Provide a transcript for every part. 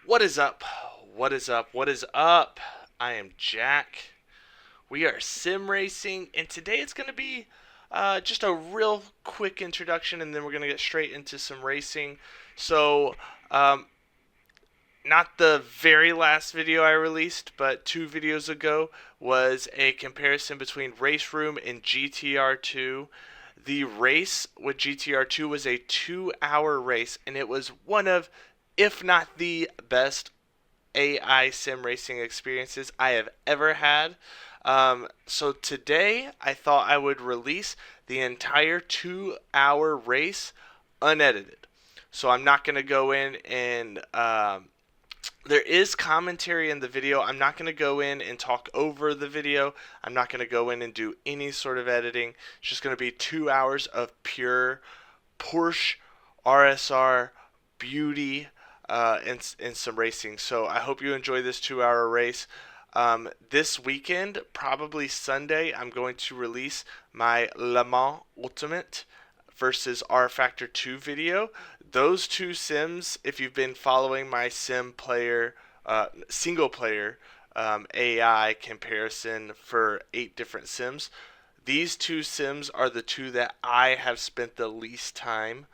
What is up? What is up? What is up? I am Jack. We are sim racing, and today it's going to be just a real quick introduction, and then we're going to get straight into some racing. So, um, not the very last video I released, but 2 videos ago was a comparison between Race Room and GTR2. The race with GTR2 was a 2-hour race, and it was one of, if not the best AI sim racing experiences I have ever had. So today I thought I would release the entire 2-hour race unedited. So I'm not going to go in and there is commentary in the video. I'm not going to go in and talk over the video. I'm not going to go in and do any sort of editing. It's just going to be 2 hours of pure Porsche RSR beauty and some racing. So I hope you enjoy this 2-hour race. This weekend, probably Sunday, I'm going to release my Le Mans Ultimate versus R Factor 2 video. Those two sims, if you've been following my sim player, single player AI comparison for 8 different sims, these two sims are the two that I have spent the least time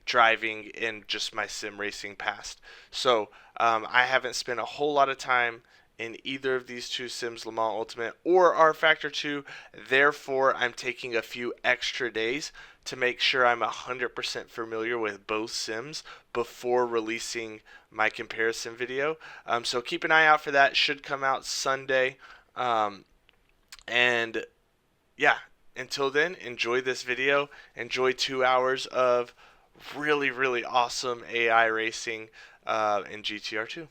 driving in just my sim racing past. So I haven't spent a whole lot of time in either of these two sims, Le Mans Ultimate or R Factor 2. Therefore, I'm taking a few extra days to make sure I'm 100% familiar with both sims before releasing my comparison video. So keep an eye out for that. It should come out Sunday. And yeah, until then, enjoy this video. Enjoy 2 hours of really, really awesome AI racing in GTR2.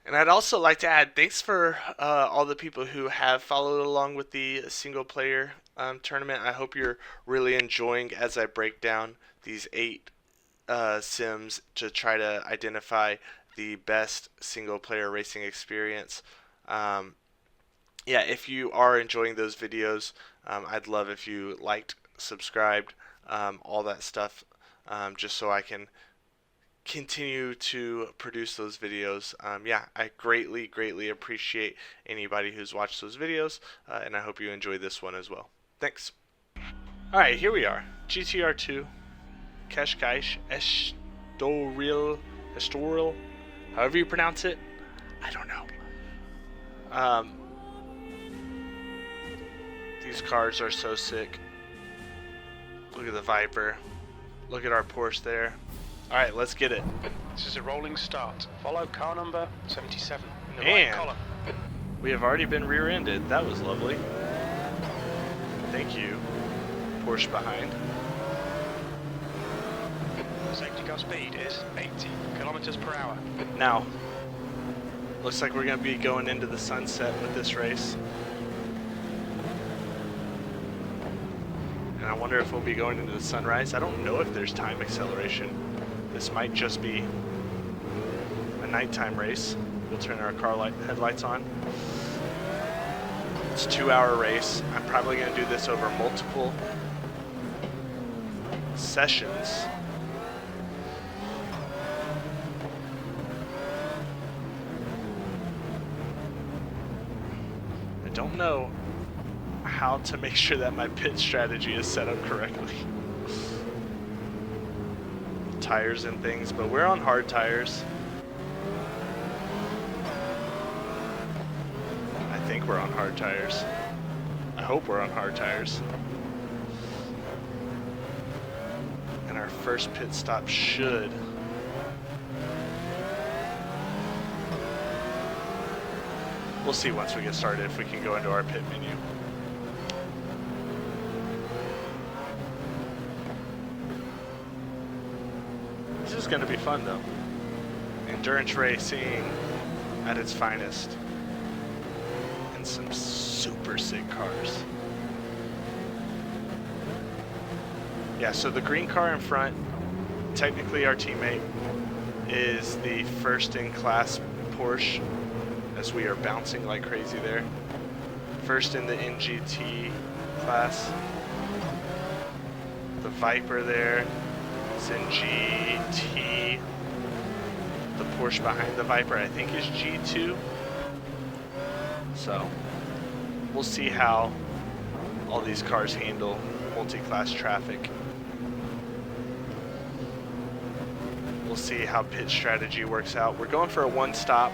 And I'd also like to add thanks for all the people who have followed along with the single player tournament. I hope you're really enjoying as I break down these 8 sims to try to identify the best single player racing experience. Yeah, if you are enjoying those videos, I'd love if you liked, subscribed, all that stuff, just so I can continue to produce those videos. Yeah, I greatly appreciate anybody who's watched those videos, and I hope you enjoy this one as well. Thanks. Alright, here we are. GTR2, Qashqai, Estoril, however you pronounce it. I don't know. These cars are so sick. Look at the Viper. Look at our Porsche there. Alright, let's get it. This is a rolling start. Follow car number 77 in the And right column. we have already been rear-ended. That was lovely. Thank you. Porsche behind. Safety car speed is 80 kilometers per hour. Now, looks like we're going to be going into the sunset with this race. And I wonder if we'll be going into the sunrise. I don't know if there's time acceleration. This might just be a nighttime race. We'll turn our headlights on. It's a 2-hour race. I'm probably going to do this over multiple sessions. I don't know how to make sure that my pit strategy is set up correctly. Tires and things, but we're on hard tires. I think we're on hard tires. I hope we're on hard tires. And our first pit stop should we'll see once we get started if we can go into our pit menu. This is going to be fun though. Endurance racing at its finest. And some super sick cars. Yeah, so the green car in front, technically our teammate, is the first in class Porsche, as we are bouncing like crazy there. First in the NGT class. The Viper there is in GT. The Porsche behind the Viper, I think, is G2. So we'll see how all these cars handle multi-class traffic. We'll see how pit strategy works out. We're going for a one stop.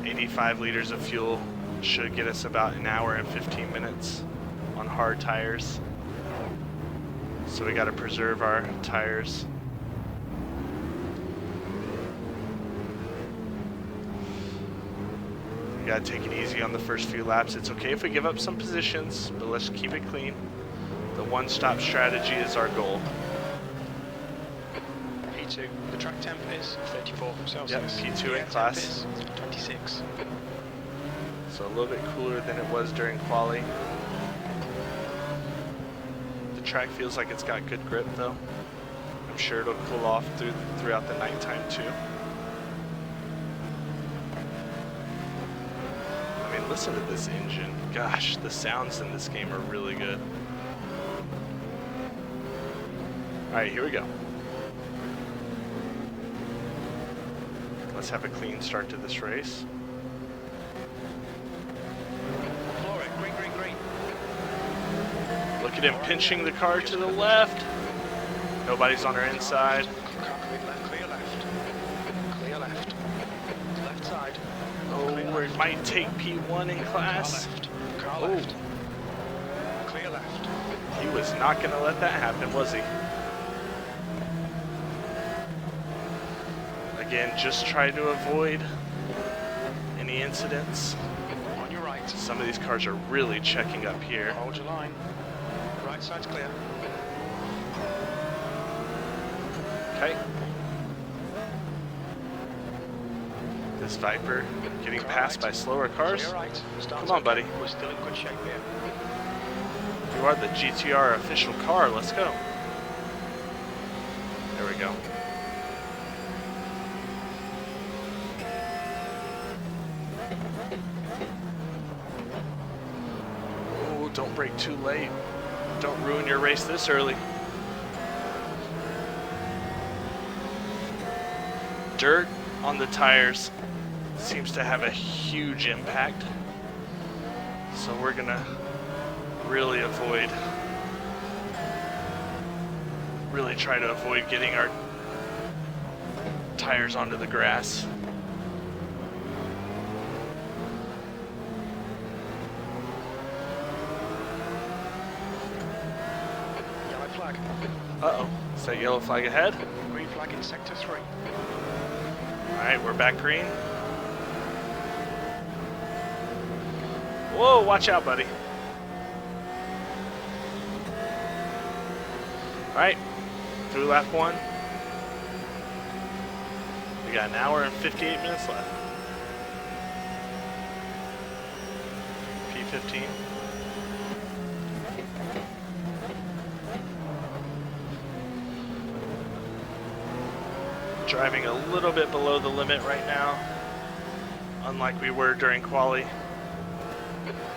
85 liters of fuel should get us about an hour and 15 minutes on hard tires. So we got to preserve our tires. We got to take it easy on the first few laps. It's okay if we give up some positions, but let's keep it clean. The one-stop strategy is our goal. P2, the track temp is 34 Celsius. Yep, P2 in class. 26. So a little bit cooler than it was during quali. The track feels like it's got good grip though. I'm sure it'll cool off throughout the nighttime too. I mean, listen to this engine. Gosh, the sounds in this game are really good. All right, here we go. Let's have a clean start to this race. Floor it, green, green, green. Look at him pinching the car to the left. Nobody's on our inside. Clear left. Clear left. Left side. Oh, we might take P1 in class. Car left. Clear left. He was not going to let that happen, was he? Again, just try to avoid any incidents. On your right. Some of these cars are really checking up here. Hold your line. Right side's clear. Okay. This Viper getting passed by slower cars. Clear right. Come on, buddy. We're still in good shape here. You are the GTR official car. Let's go. There we go. Oh, don't brake too late. Don't ruin your race this early. Dirt on the tires seems to have a huge impact. So we're gonna really try to avoid getting our tires onto the grass. Yellow flag. Uh-oh, is that yellow flag ahead? Green flag in sector 3. All right, we're back green. Whoa, watch out, buddy. All right, through lap 1. We got an hour and 58 minutes left. P15. Driving a little bit below the limit right now, unlike we were during quali.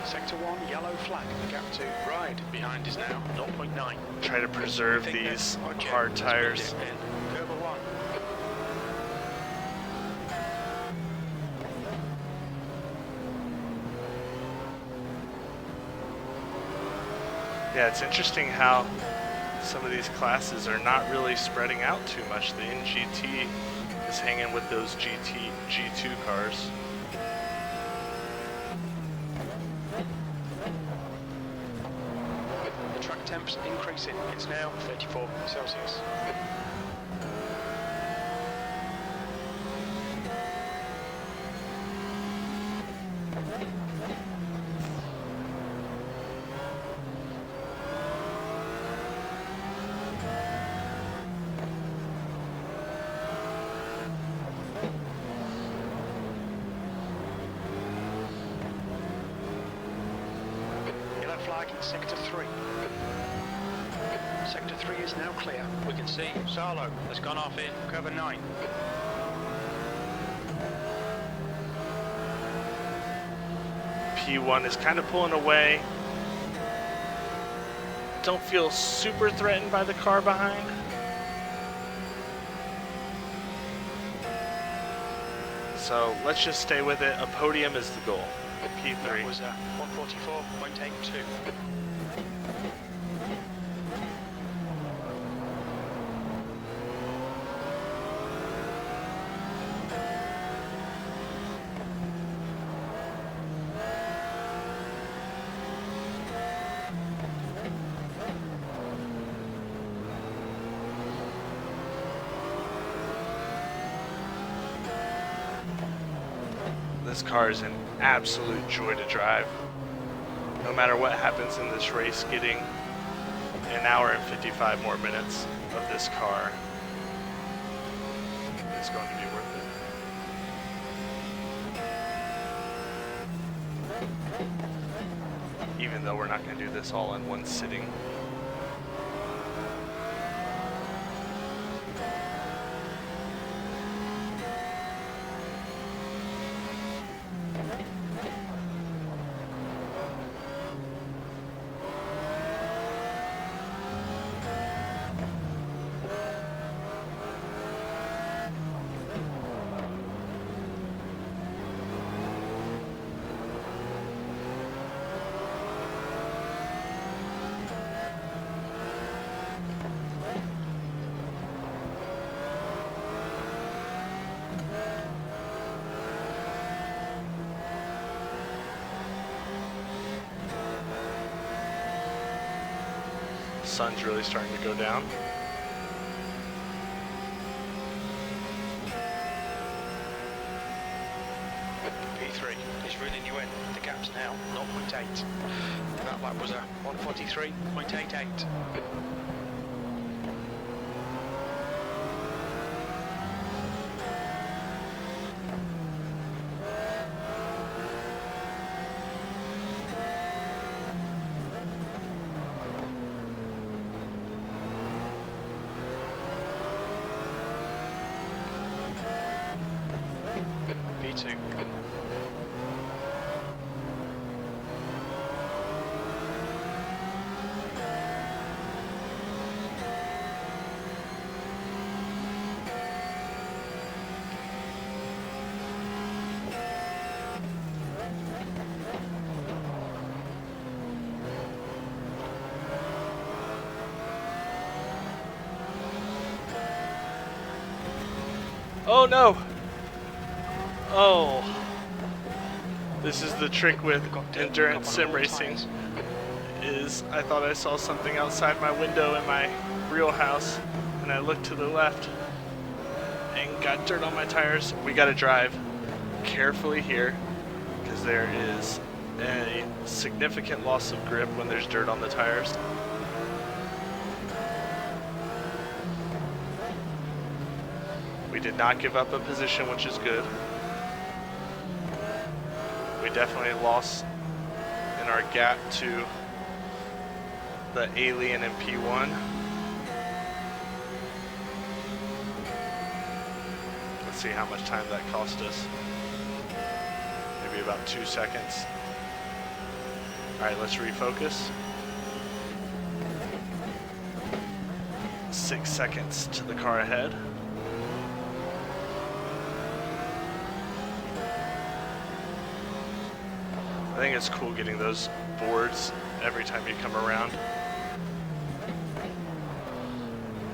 Sector 1, yellow flag. Gap 2, right. Behind is now 0.9. Try to preserve these hard tires. Curve 1. Yeah, it's interesting how some of these classes are not really spreading out too much. The NGT is hanging with those G2 cars. The track temp's increasing. It's now 34 Celsius. Yellow flag in sector 3. Sector 3 is now clear. We can see Salo has gone off in cover 9. P1 is kind of pulling away. Don't feel super threatened by the car behind. So let's just stay with it. A podium is the goal. That P3. was 144.82. This car is an absolute joy to drive. No matter what happens in this race, getting an hour and 55 more minutes of this car is going to be worth it. Even though we're not going to do this all in one sitting. Sun's really starting to go down. P3 is reeling you in. The gap's now 0.8. That lap was a 143.88. P2. Oh no! Oh. This is the trick with endurance sim racing. Is I thought I saw something outside my window in my real house, and I looked to the left and got dirt on my tires. We gotta drive carefully here because there is a significant loss of grip when there's dirt on the tires. We did not give up a position, which is good. We definitely lost in our gap to the Alien in P1. Let's see how much time that cost us. Maybe about 2 seconds. Alright, let's refocus. 6 seconds to the car ahead. I think it's cool getting those boards every time you come around.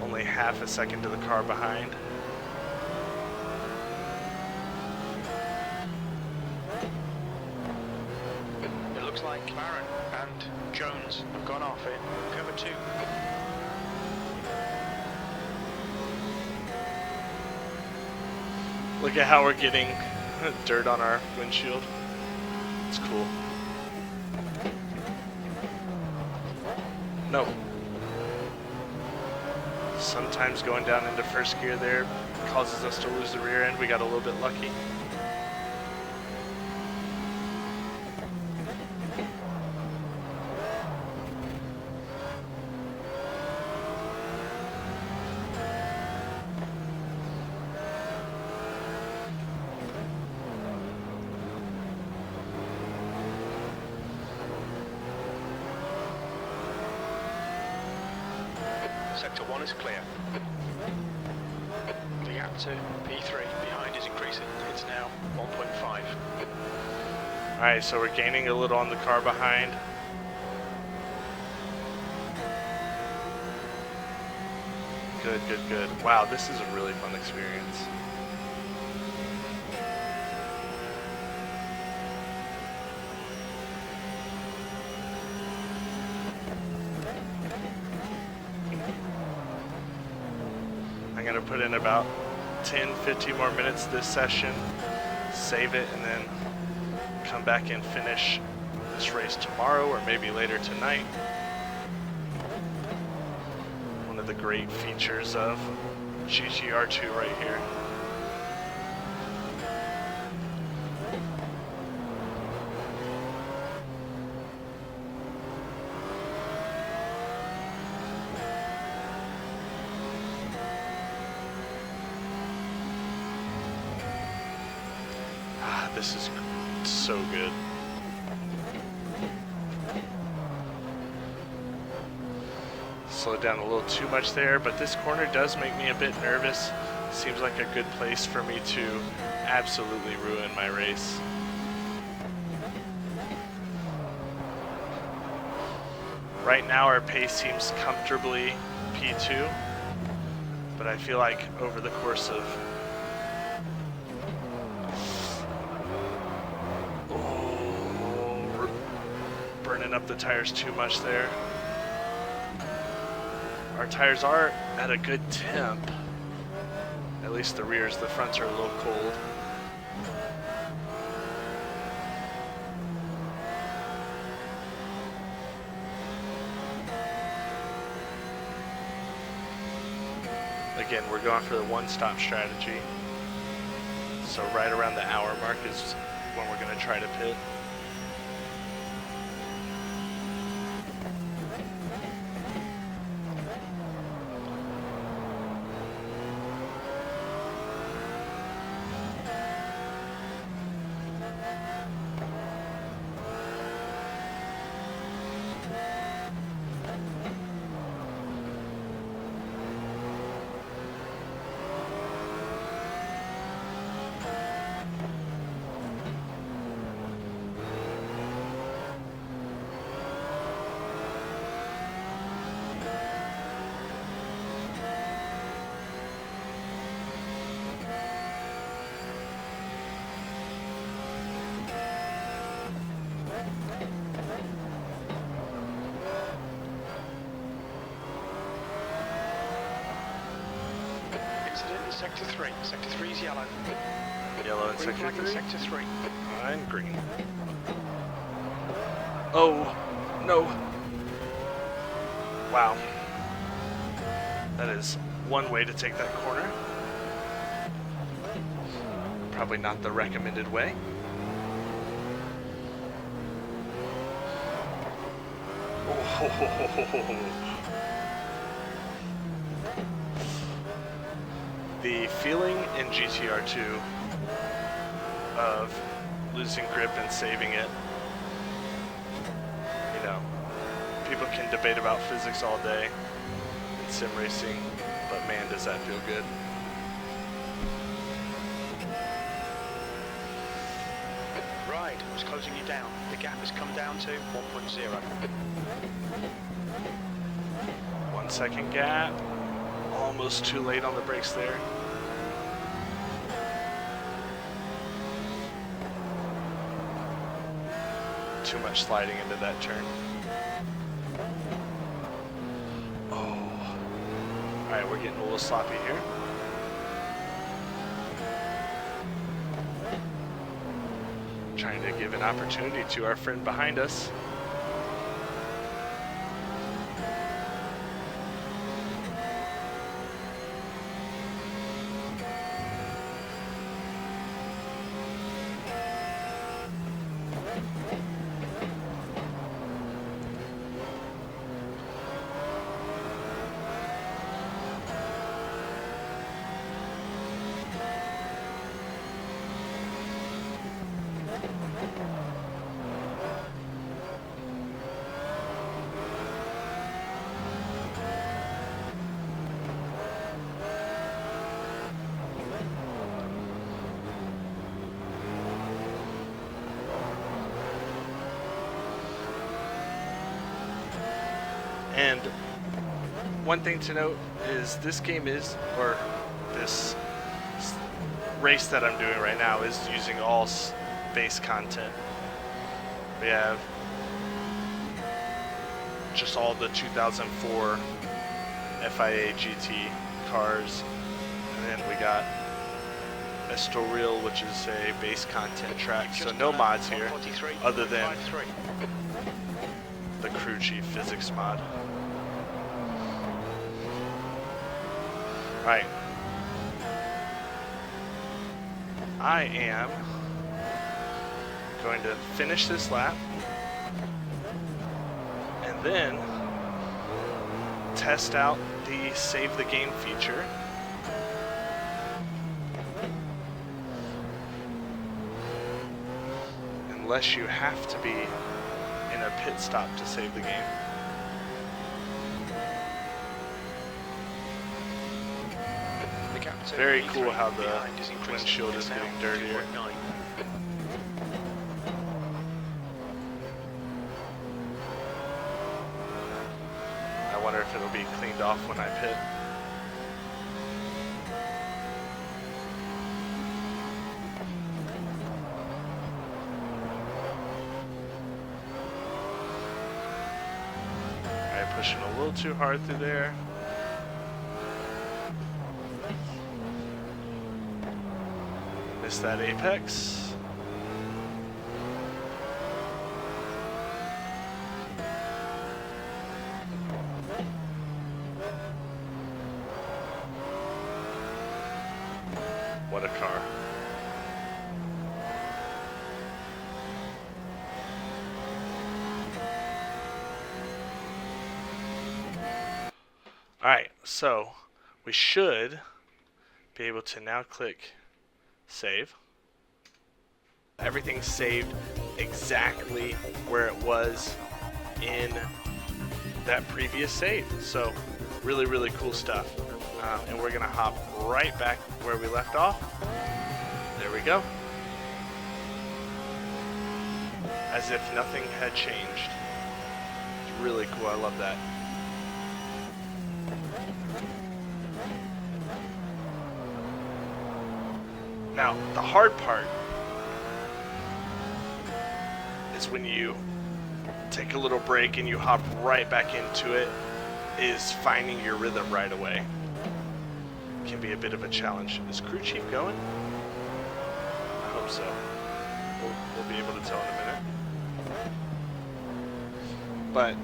Only half a second to the car behind. It looks like Barron and Jones have gone off in cover 2. Look at how we're getting dirt on our windshield. It's cool. No. Sometimes going down into first gear there causes us to lose the rear end. We got a little bit lucky. Sector 1 is clear. The gap to P3 behind is is increasing. It's now 1.5. Alright, so we're gaining a little on the car behind. Good, good, good. Wow, this is a really fun experience. I'm going to put in about 10, 15 more minutes this session, save it, and then come back and finish this race tomorrow or maybe later tonight. One of the great features of GTR2 right here. This is so good. Slowed down a little too much there, but this corner does make me a bit nervous. Seems like a good place for me to absolutely ruin my race. Right now our pace seems comfortably P2, but I feel like over the course of burning up the tires too much there. Our tires are at a good temp. At least the rears, the fronts are a little cold. Again, we're going for the one-stop strategy. So right around the hour mark is when we're going to try to pit. Sector 3. Sector 3 is yellow. Yellow in sector 3? Sector 3. And green. Oh, no. Wow. That is one way to take that corner. Probably not the recommended way. Oh. The feeling in GTR2 of losing grip and saving it, you know, people can debate about physics all day in sim racing, but man, does that feel good. Right, I was closing you down. The gap has come down to 1.0. 1 second gap. Almost too late on the brakes there. Too much sliding into that turn. Oh. Alright, we're getting a little sloppy here. Trying to give an opportunity to our friend behind us. one thing to note is this game is, or this race that I'm doing right now is using all base content. We have just all the 2004 FIA GT cars, and then we got Estoril, which is a base content track, so no mods here other than the crew chief physics mod. Alright, I am going to finish this lap and then test out the save the game feature. Unless you have to be in a pit stop to save the game. Very cool how the windshield is getting dirtier. I wonder if it'll be cleaned off when I pit. Alright, pushing a little too hard through there. Missed that apex. What a car. Alright, so we should be able to now click save. Everything's saved exactly where it was in that previous save. So really, really cool stuff. And we're gonna hop right back where we left off. There we go. As if nothing had changed. It's really cool, I love that. Now, the hard part is when you take a little break and you hop right back into it, is finding your rhythm right away. Can be a bit of a challenge. Is crew chief going? I hope so. We'll be able to tell in a minute. But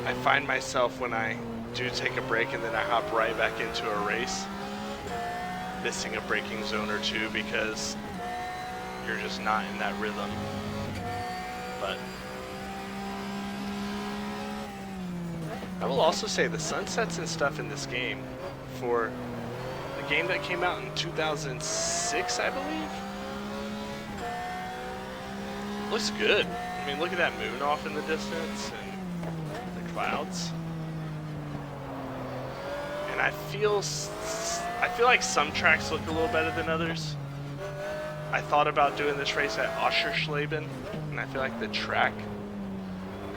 I find myself when I do take a break and then I hop right back into a race, missing a braking zone or two because you're just not in that rhythm. But I will also say the sunsets and stuff in this game, for a game that came out in 2006, I believe, looks good. I mean, look at that moon off in the distance and the clouds. And I feel like some tracks look a little better than others. I thought about doing this race at Oschersleben, and I feel like the track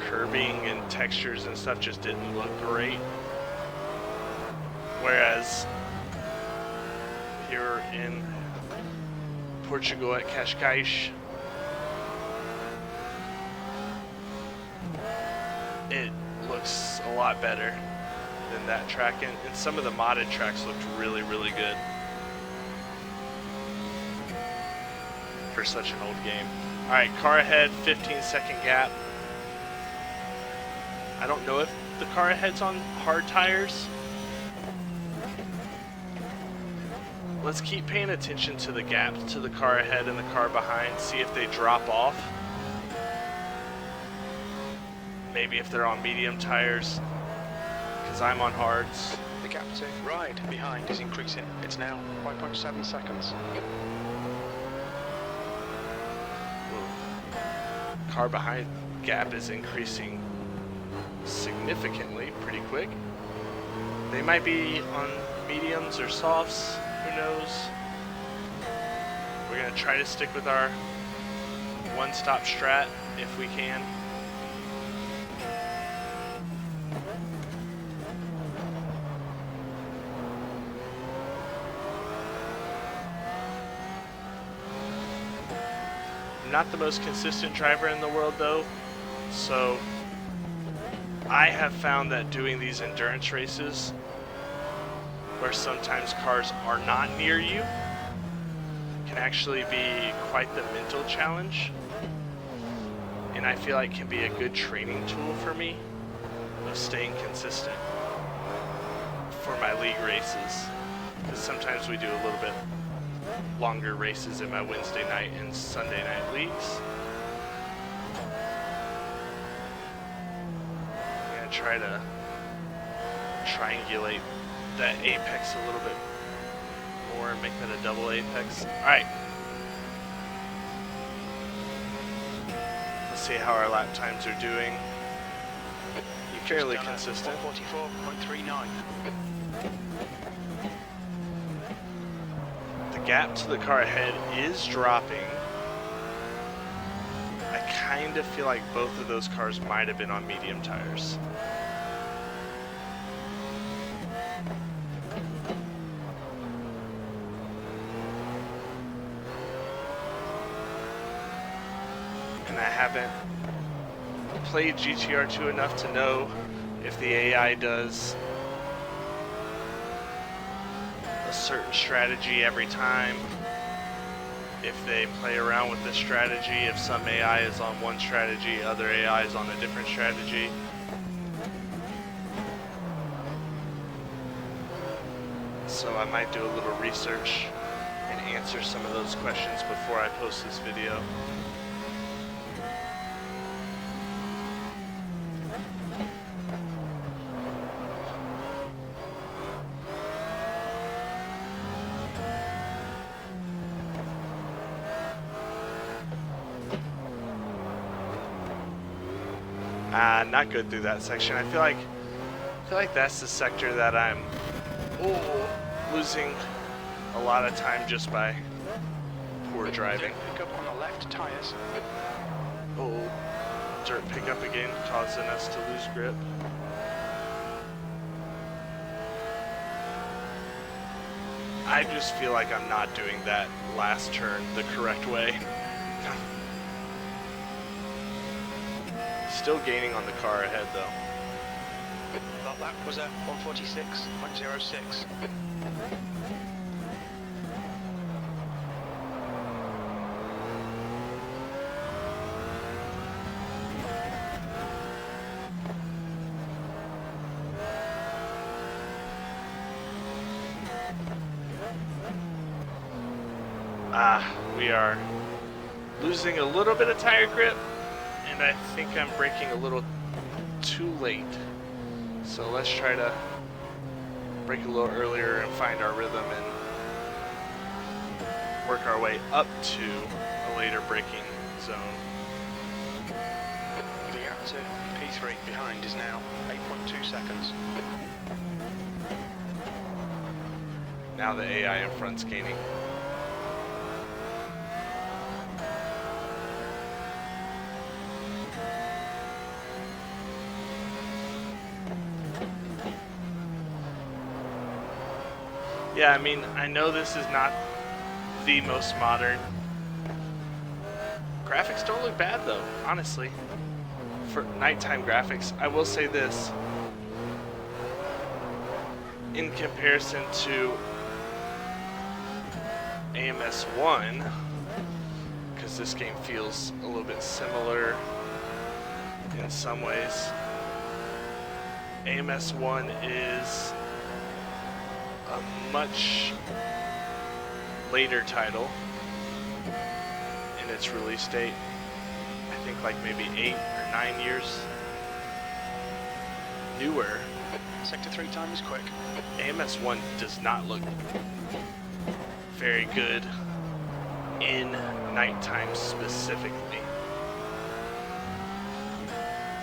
curbing and textures and stuff just didn't look great. Whereas here in Portugal at Cascais, it looks a lot better than that track, and some of the modded tracks looked really, really good for such an old game. Alright, car ahead, 15-second gap. I don't know if the car ahead's on hard tires. Let's keep paying attention to the gaps to the car ahead and the car behind, see if they drop off. Maybe if they're on medium tires, because I'm on hards. The gap to right behind is increasing. It's now 5.7 seconds. Car behind gap is increasing significantly, pretty quick. They might be on mediums or softs, who knows. We're going to try to stick with our one-stop strat if we can. I'm not the most consistent driver in the world though, so I have found that doing these endurance races where sometimes cars are not near you can actually be quite the mental challenge, and I feel like can be a good training tool for me of staying consistent for my league races, because sometimes we do a little bit longer races in my Wednesday night and Sunday night leagues. I'm gonna try to triangulate that apex a little bit more and make that a double apex. Alright. Let's see how our lap times are doing. Fairly consistent. 144.39. The gap to the car ahead is dropping. I kind of feel like both of those cars might have been on medium tires. And I haven't played GTR2 enough to know if the AI does a certain strategy every time, if they play around with this strategy, if some AI is on one strategy, other AI is on a different strategy. So I might do a little research and answer some of those questions before I post this video. Not good through that section. I feel like that's the sector that I'm losing a lot of time just by poor driving. Pick up on the left tires. Oh, dirt pickup again, causing us to lose grip. I just feel like I'm not doing that last turn the correct way. Still gaining on the car ahead though. That lap was at 146.06. We are losing a little bit of tire grip, and I think I'm braking a little too late. So let's try to brake a little earlier and find our rhythm and work our way up to a later braking zone. The gap to P3 behind is now 8.2 seconds. Now the AI in front's gaining. Yeah, I mean, I know this is not the most modern. Graphics don't look bad though, honestly. For nighttime graphics, I will say this. In comparison to AMS1, because this game feels a little bit similar in some ways. AMS1 is a much later title in its release date. I think like maybe 8 or 9 years newer. Sector 3 time is quick. AMS1 does not look very good in nighttime specifically.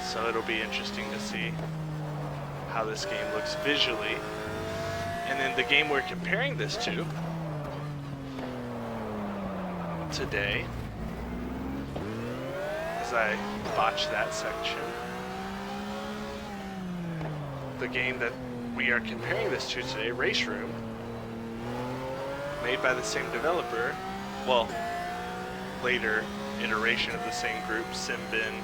So it'll be interesting to see how this game looks visually. And then the game we're comparing this to today, as I botched that section, the game that we are comparing this to today, Race Room, made by the same developer, well, later iteration of the same group, Simbin.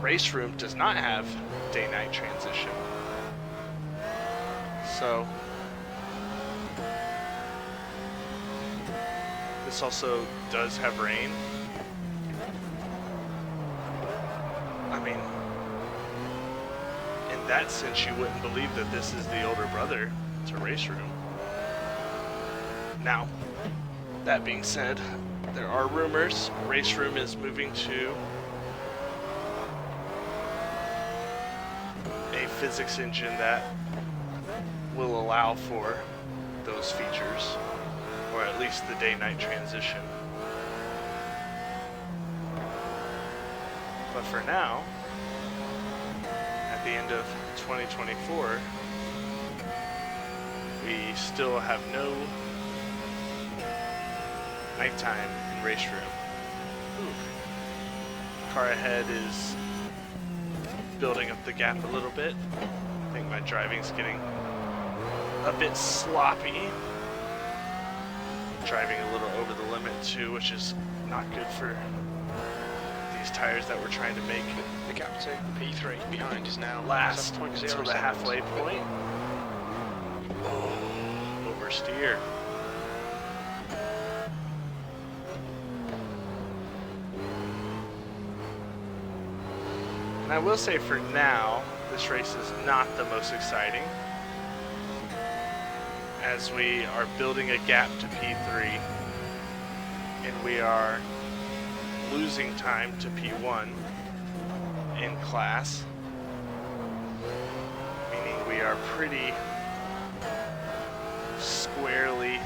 Race Room does not have day-night transition. So this also does have rain. I mean, in that sense, you wouldn't believe that this is the older brother to Race Room. Now, that being said, there are rumors Race Room is moving to a physics engine that will allow for those features, or at least the day-night transition. But for now, at the end of 2024, we still have no nighttime in Race Room. Car ahead is building up the gap a little bit. I think my driving's getting a bit sloppy. Driving a little over the limit too, which is not good for these tires that we're trying to make. The gap to P3 behind is now Last 7.0 until the halfway point. Oh, oversteer. And I will say for now, this race is not the most exciting, as we are building a gap to P3 and we are losing time to P1 in class, meaning we are pretty squarely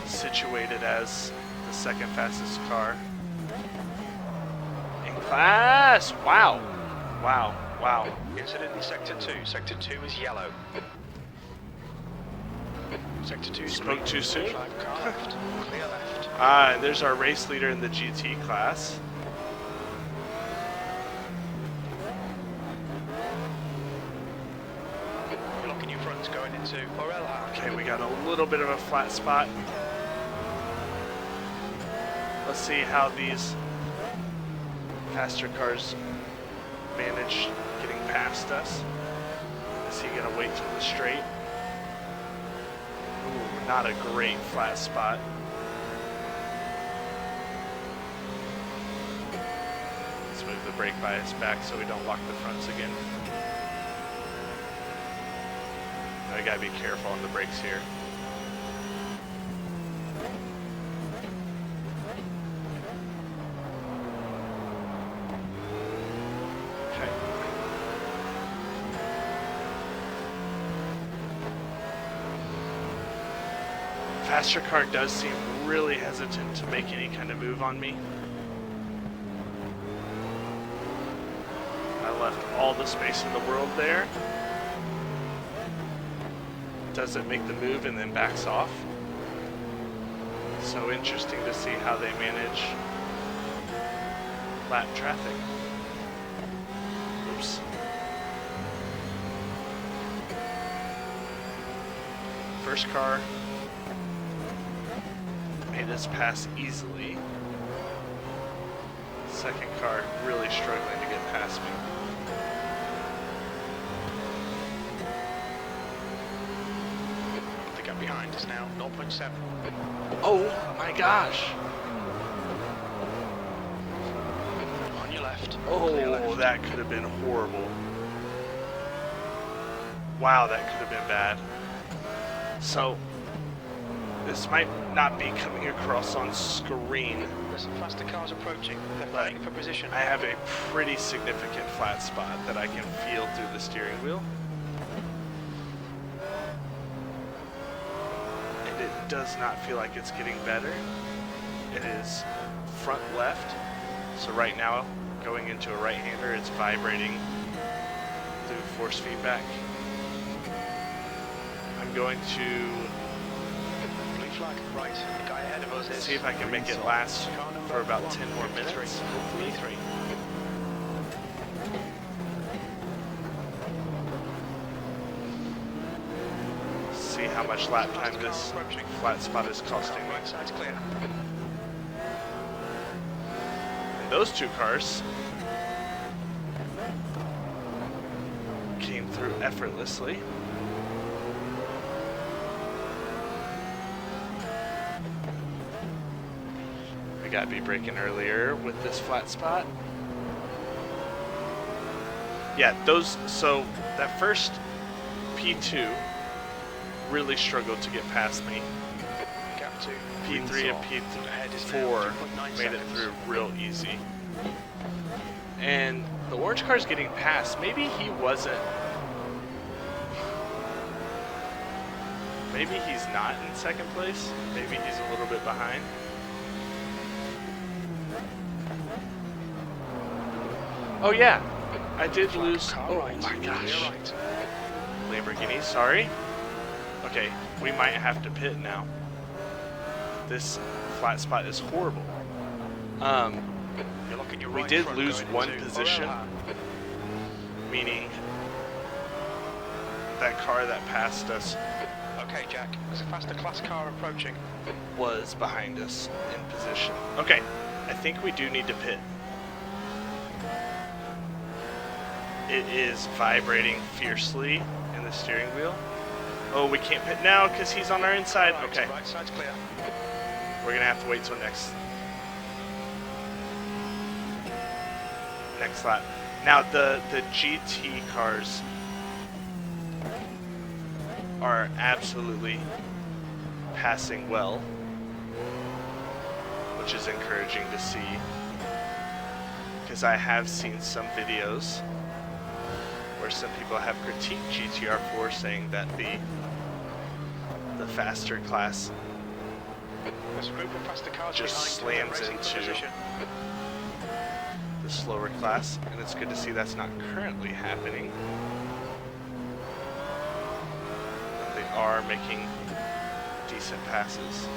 situated as the second fastest car in class. Wow, wow, wow. Incident in Sector 2. Sector 2 is yellow. Sector 2 Spoke too soon. Car left. Clear left. And there's our race leader in the GT class. You're locking your fronts going into Morella. Okay, we got a little bit of a flat spot. Let's see how these faster cars manage getting past us. Is he gonna wait till the straight? Ooh, not a great flat spot. Let's move the brake bias back so we don't lock the fronts again. I gotta be careful on the brakes here. Okay. Faster car does seem really hesitant to make any kind of move on me. I left all the space in the world there. Doesn't make the move and then backs off. So interesting to see how they manage lap traffic. Oops. First car made us pass easily. Second car really struggling to get past me. The gap behind is now 0.7. Oh my gosh! On your left. Oh, Clear left. that could have been horrible. Wow, that could have been bad. So, this might not be coming across on screen. There's some faster cars approaching. They're But fighting for position. I have a pretty significant flat spot that I can feel through the steering wheel. And it does not feel like it's getting better. It is front left. So right now, going into a right-hander, it's vibrating through force feedback. I'm going to Blue flag right. The guy ahead of us is. see if I can make it last for about 10 more minutes, hopefully. P3. how much lap time this flat spot is costing me. Right side's clear. And those two cars came through effortlessly. We gotta be braking earlier with this flat spot. Yeah, so that first P2 really struggled to get past me. Gap 2. P3 and P4 made it through real easy. And the orange car's getting past. Maybe he wasn't. Maybe he's not in second place. Maybe he's a little bit behind. Oh yeah, I did lose. Oh my gosh. Lamborghini, sorry. Okay, we might have to pit now. This flat spot is horrible. We did lose one position, meaning that car that passed us Okay, Jack, there's a faster class car approaching. was behind us in position. Okay, I think we do need to pit. It is vibrating fiercely in the steering wheel. Oh, we can't pit now because he's on our inside. Right, Okay, right side's clear. we're gonna have to wait till next lap. Now the GT cars are absolutely passing well, which is encouraging to see, because I have seen some videos where some people have critiqued GTR4 saying that the faster class There's a group of faster cars just behind slams racing into position. the slower class, and it's good to see that's not currently happening. They are making decent passes.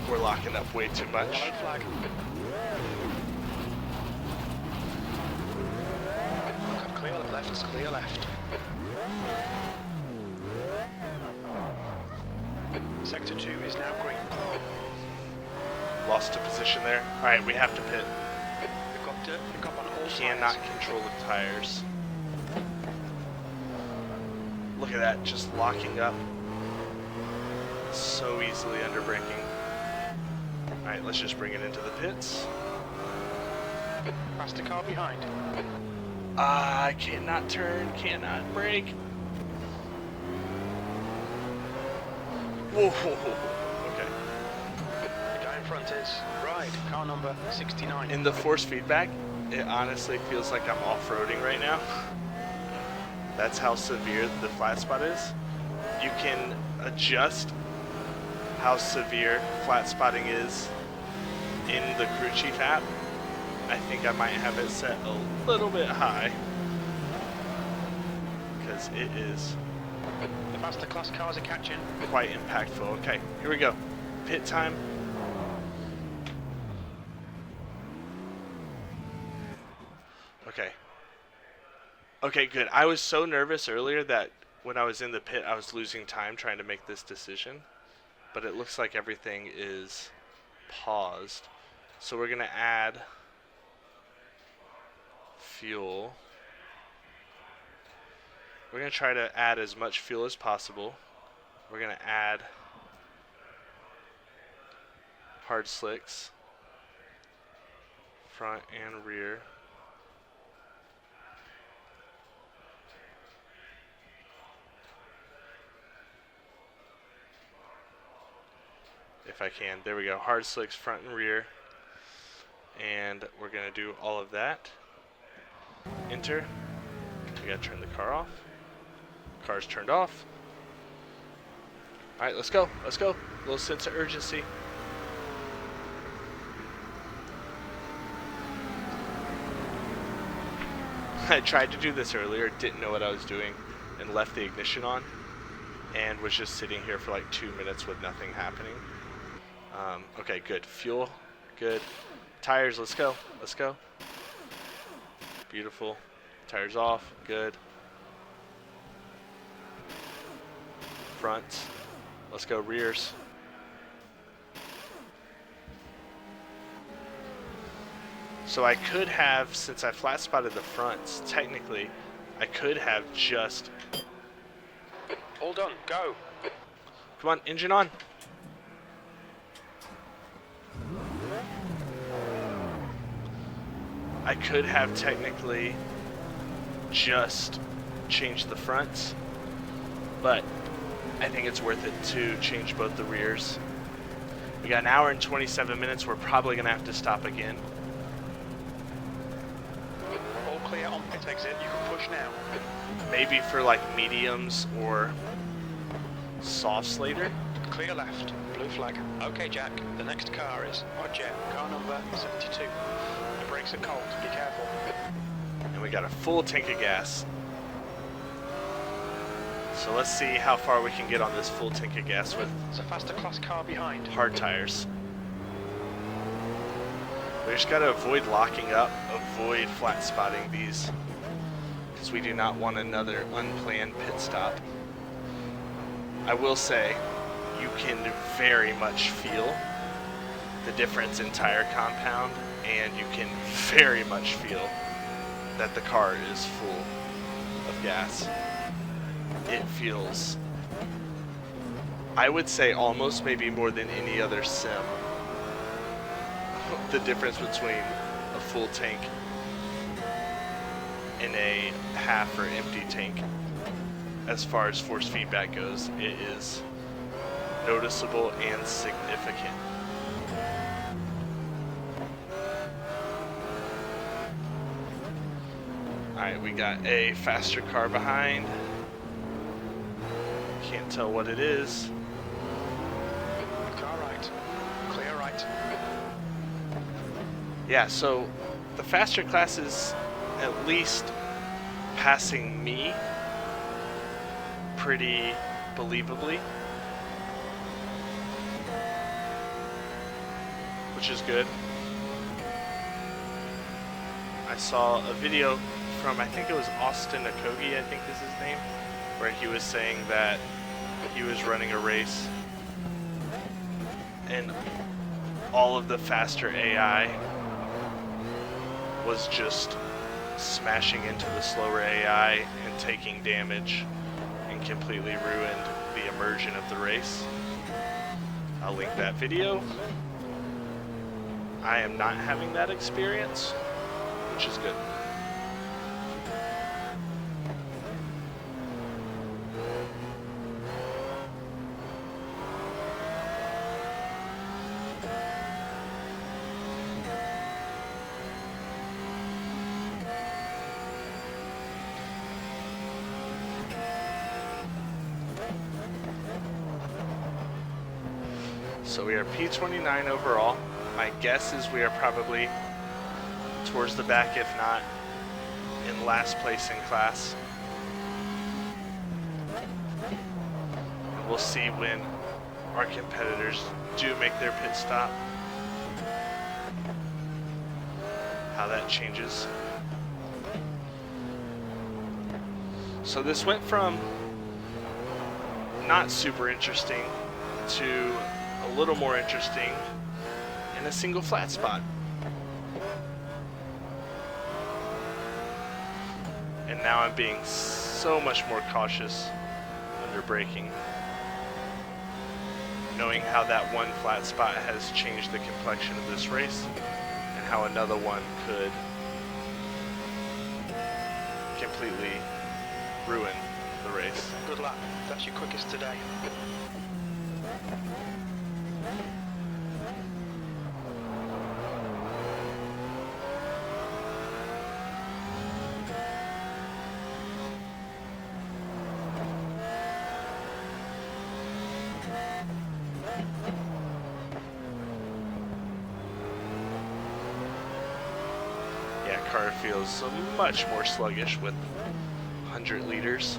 We're locking up way too much. Yellow flag. Clear left, clear left. Sector 2 is now green. Lost a position there. Alright, we have to pit. We've got dirt pickup on all Cannot sides. control the tires. Look at that, just locking up so easily under braking. Alright, let's just bring it into the pits. Faster car behind. I cannot turn, cannot brake. Whoa, okay. The guy in front is right, car number 69. In the force feedback, it honestly feels like I'm off-roading right now. That's how severe the flat spot is. You can adjust how severe flat spotting is in the crew chief app. I think I might have it set a little bit high because it is The faster class cars are catching. quite impactful. Okay, here we go. Pit time. Okay. Okay, good. I was so nervous earlier that when I was in the pit, I was losing time trying to make this decision. But it looks like everything is paused. So we're going to add fuel. We're going to try to add as much fuel as possible. We're going to add hard slicks, front and rear. If I can. There we go. Hard slicks, front and rear. And we're going to do all of that. Enter. We got to turn the car off. Car's turned off. Alright, let's go. Let's go. A little sense of urgency. I tried to do this earlier, didn't know what I was doing, and left the ignition on, and was just sitting here for like 2 minutes with nothing happening. Okay, good. Fuel, good. Tires, let's go. Let's go. Beautiful. Tires off, good. Front, let's go. Rears. So I could have, since I flat spotted the fronts, technically, I could have just... All done, go. Come on, engine on. I could have technically just changed the fronts, but I think it's worth it to change both the rears. We got an hour and 27 minutes. We're probably going to have to stop again. All clear on pit exit, you can push now. Maybe for like mediums or softs later. Clear left, blue flag. Okay, Jack, the next car is Roger, car number 72. The brakes are cold, be careful. And we got a full tank of gas. So let's see how far we can get on this full tank of gas with There's a faster class car behind. hard tires. We just got to avoid locking up, avoid flat spotting these, because we do not want another unplanned pit stop. I will say, you can very much feel the difference in tire compound, and you can very much feel that the car is full of gas. It feels, I would say, almost maybe more than any other sim, the difference between a full tank and a half or empty tank. As far as force feedback goes, it is noticeable and significant. Alright, we got a faster car behind. Can't tell what it is. Car right, clear right. Yeah, so the faster class is at least passing me pretty believably, which is good. I saw a video from, I think it was Austin Akogi, I think is his name, where he was saying that he was running a race and all of the faster AI was just smashing into the slower AI and taking damage and completely ruined the immersion of the race. I'll link that video. I am not having that experience, which is good. So we are P29 overall. My guess is we are probably towards the back, if not in last place in class. And we'll see when our competitors do make their pit stop, how that changes. So this went from not super interesting to a little more interesting in a single flat spot. And now I'm being so much more cautious under braking, knowing how that one flat spot has changed the complexion of this race and how another one could completely ruin the race. Good luck, that's your quickest today. Yeah, car feels much more sluggish with 100 liters.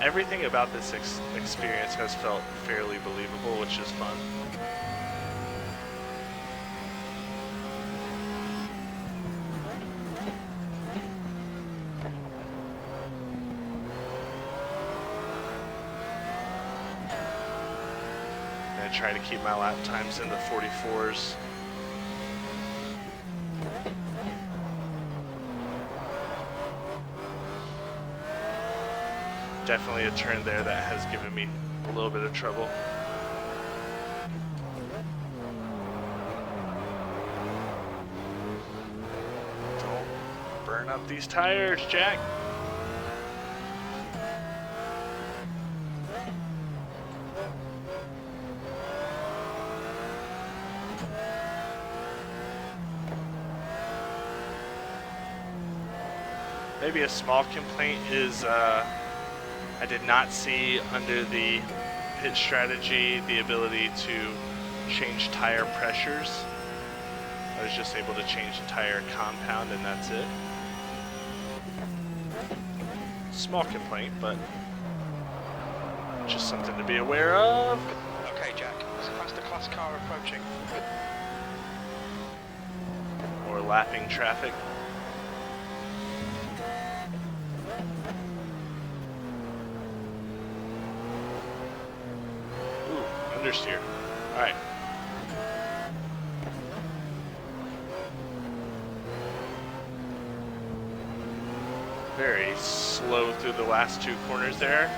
everything about this experience has felt fairly believable, which is fun. I'm gonna try to keep my lap times in the 44s. Definitely a turn there that has given me a little bit of trouble. Don't burn up these tires, Jack. Maybe a small complaint is I did not see under the pit strategy the ability to change tire pressures. I was just able to change the tire compound and that's it. Small complaint, but just something to be aware of. Okay, Jack, there's a faster class car approaching. Or lapping traffic. Understeer. Alright. Very slow through the last two corners there.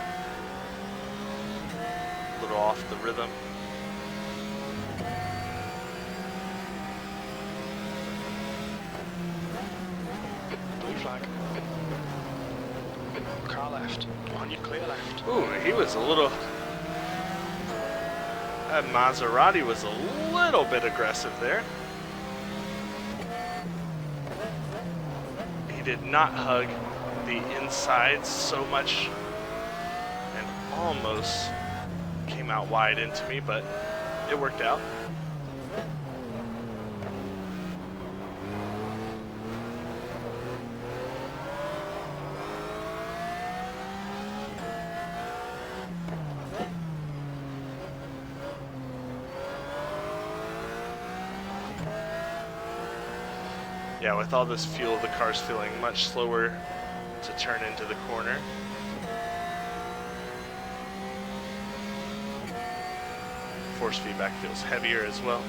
A little off the rhythm. Blue flag. Car left. On your clear left. Ooh, he was a little... That Maserati was a little bit aggressive there. He did not hug the insides so much and almost came out wide into me, but it worked out. Yeah, with all this fuel, the car's feeling much slower to turn into the corner. Force feedback feels heavier as well.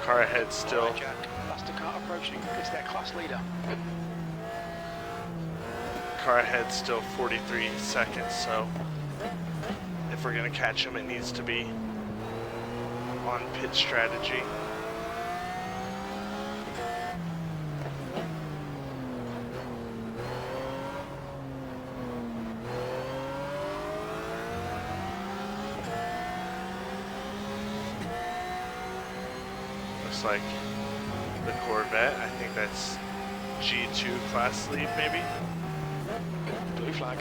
Car ahead still. Right, Jack, faster car approaching. It's their class leader. Car ahead still 43 seconds, so if we're gonna catch him, it needs to be on pit strategy. Looks like the Corvette, I think that's G2 class lead maybe. Blue flag.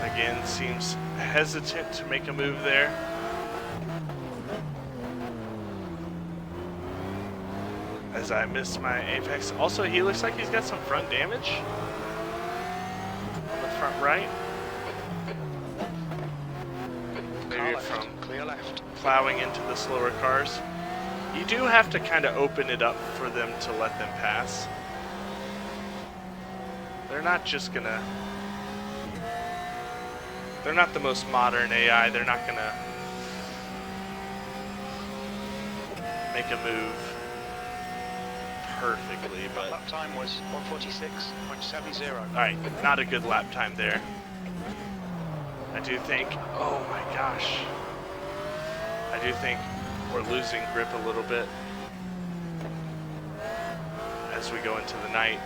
Again, seems hesitant to make a move there. As I missed my apex. Also, he looks like he's got some front damage on the front right. Maybe from clear left. plowing into the slower cars. You do have to kind of open it up for them to let them pass. They're not just gonna... They're not the most modern AI. They're not gonna make a move perfectly, but... Lap time was 146.70. Alright, not a good lap time there. I do think... Oh my gosh. I do think we're losing grip a little bit as we go into the night.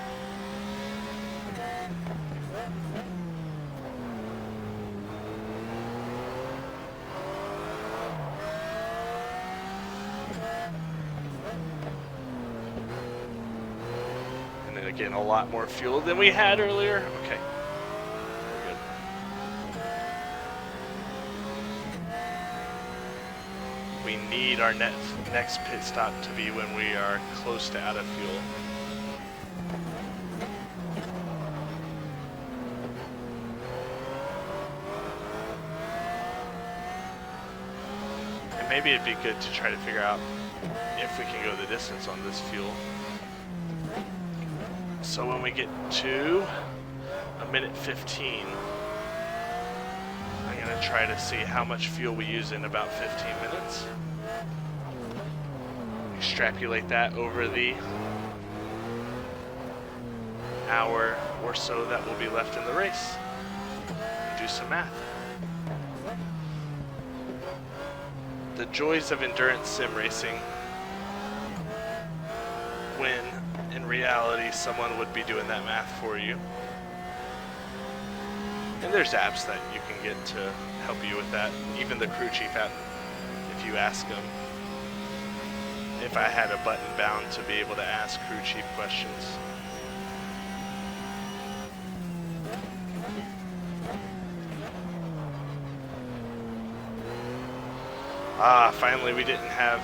pulling again a lot more fuel than we had earlier. Okay. We're good. We need our next pit stop to be when we are close to out of fuel. And maybe it'd be good to try to figure out if we can go the distance on this fuel. So when we get to a minute 15, I'm gonna try to see how much fuel we use in about 15 minutes. Extrapolate that over the hour or so that will be left in the race. And do some math. The joys of endurance sim racing, when in reality someone would be doing that math for you. And there's apps that you can get to help you with that. Even the crew chief app, if you ask them. If I had a button bound to be able to ask crew chief questions. Ah, finally we didn't have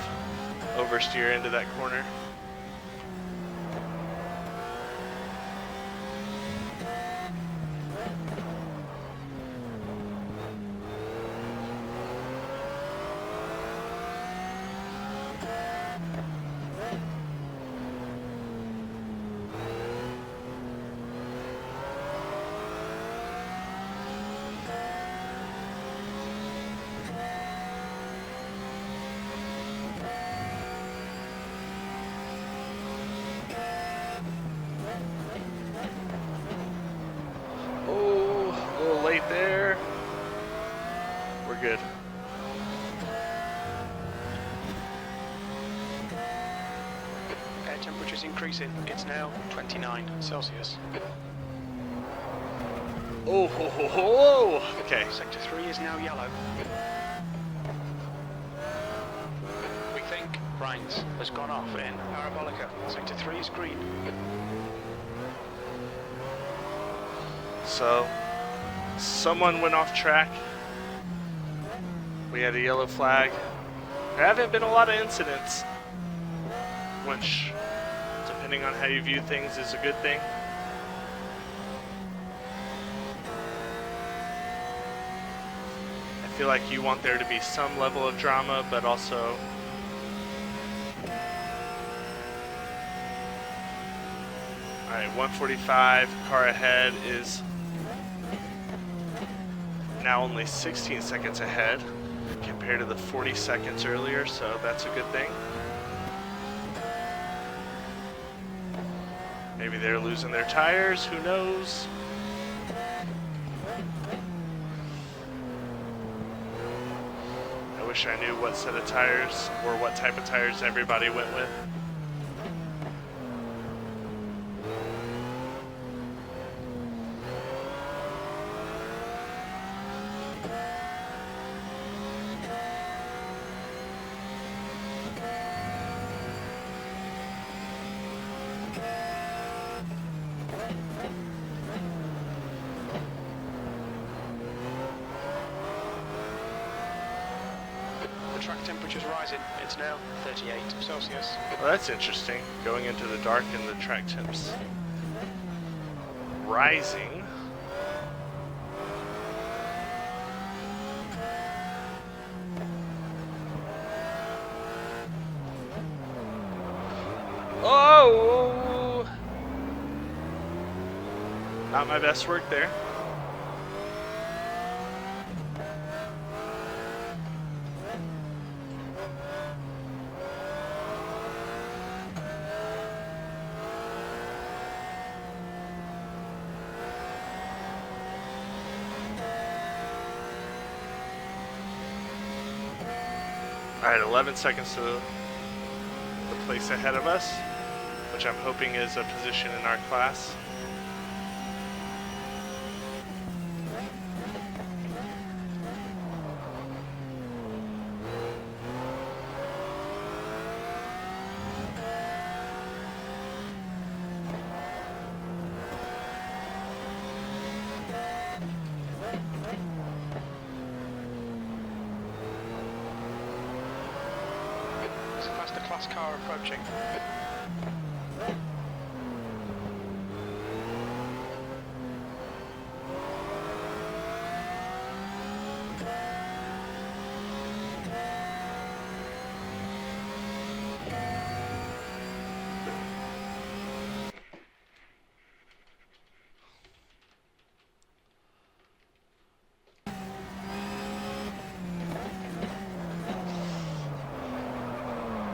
oversteer into that corner. There. We're good. Air temperature's increasing. It's now 29 Celsius. Oh, ho, ho, ho. Okay. Sector 3 is now yellow. We think Rhines has gone off in Parabolica. Sector 3 is green. So, someone went off track. We had a yellow flag. There haven't been a lot of incidents, which, depending on how you view things, is a good thing. I feel like you want there to be some level of drama, but also alright, 145, car ahead is now only 16 seconds ahead compared to the 40 seconds earlier, so that's a good thing. Maybe they're losing their tires, who knows? I wish I knew what set of tires or what type of tires everybody went with. Track temperature's rising. It's now 38 Celsius. Well, that's interesting. Going into the dark and the track temps rising. Oh! Not my best work there. Alright, 11 seconds to the place ahead of us, which I'm hoping is a position in our class. last car approaching.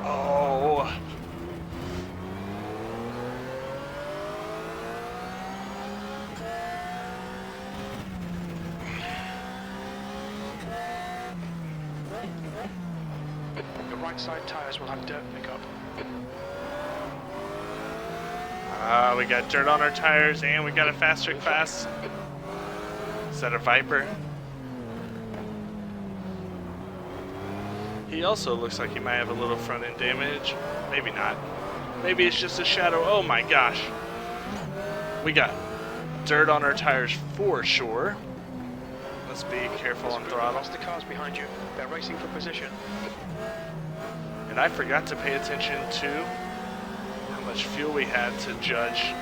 Oh. Your right side tyres will have dirt pickup. We got dirt on our tires and we got a faster class. Is that a Viper? He also looks like he might have a little front end damage. Maybe not. Maybe it's just a shadow. Oh my gosh. We got dirt on our tires for sure. Let's be careful on throttle. The cars behind you. They're racing for position. And I forgot to pay attention to how much fuel we had to judge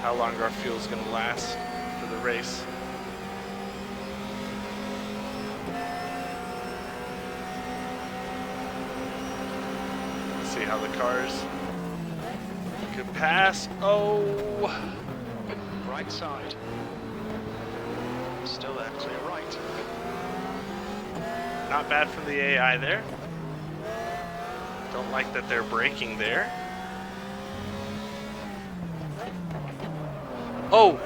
how long our fuel is going to last for the race. Let's see how the cars could pass. Oh! Right side. Still there, clear right. Not bad from the AI there. Don't like that they're braking there. Oh!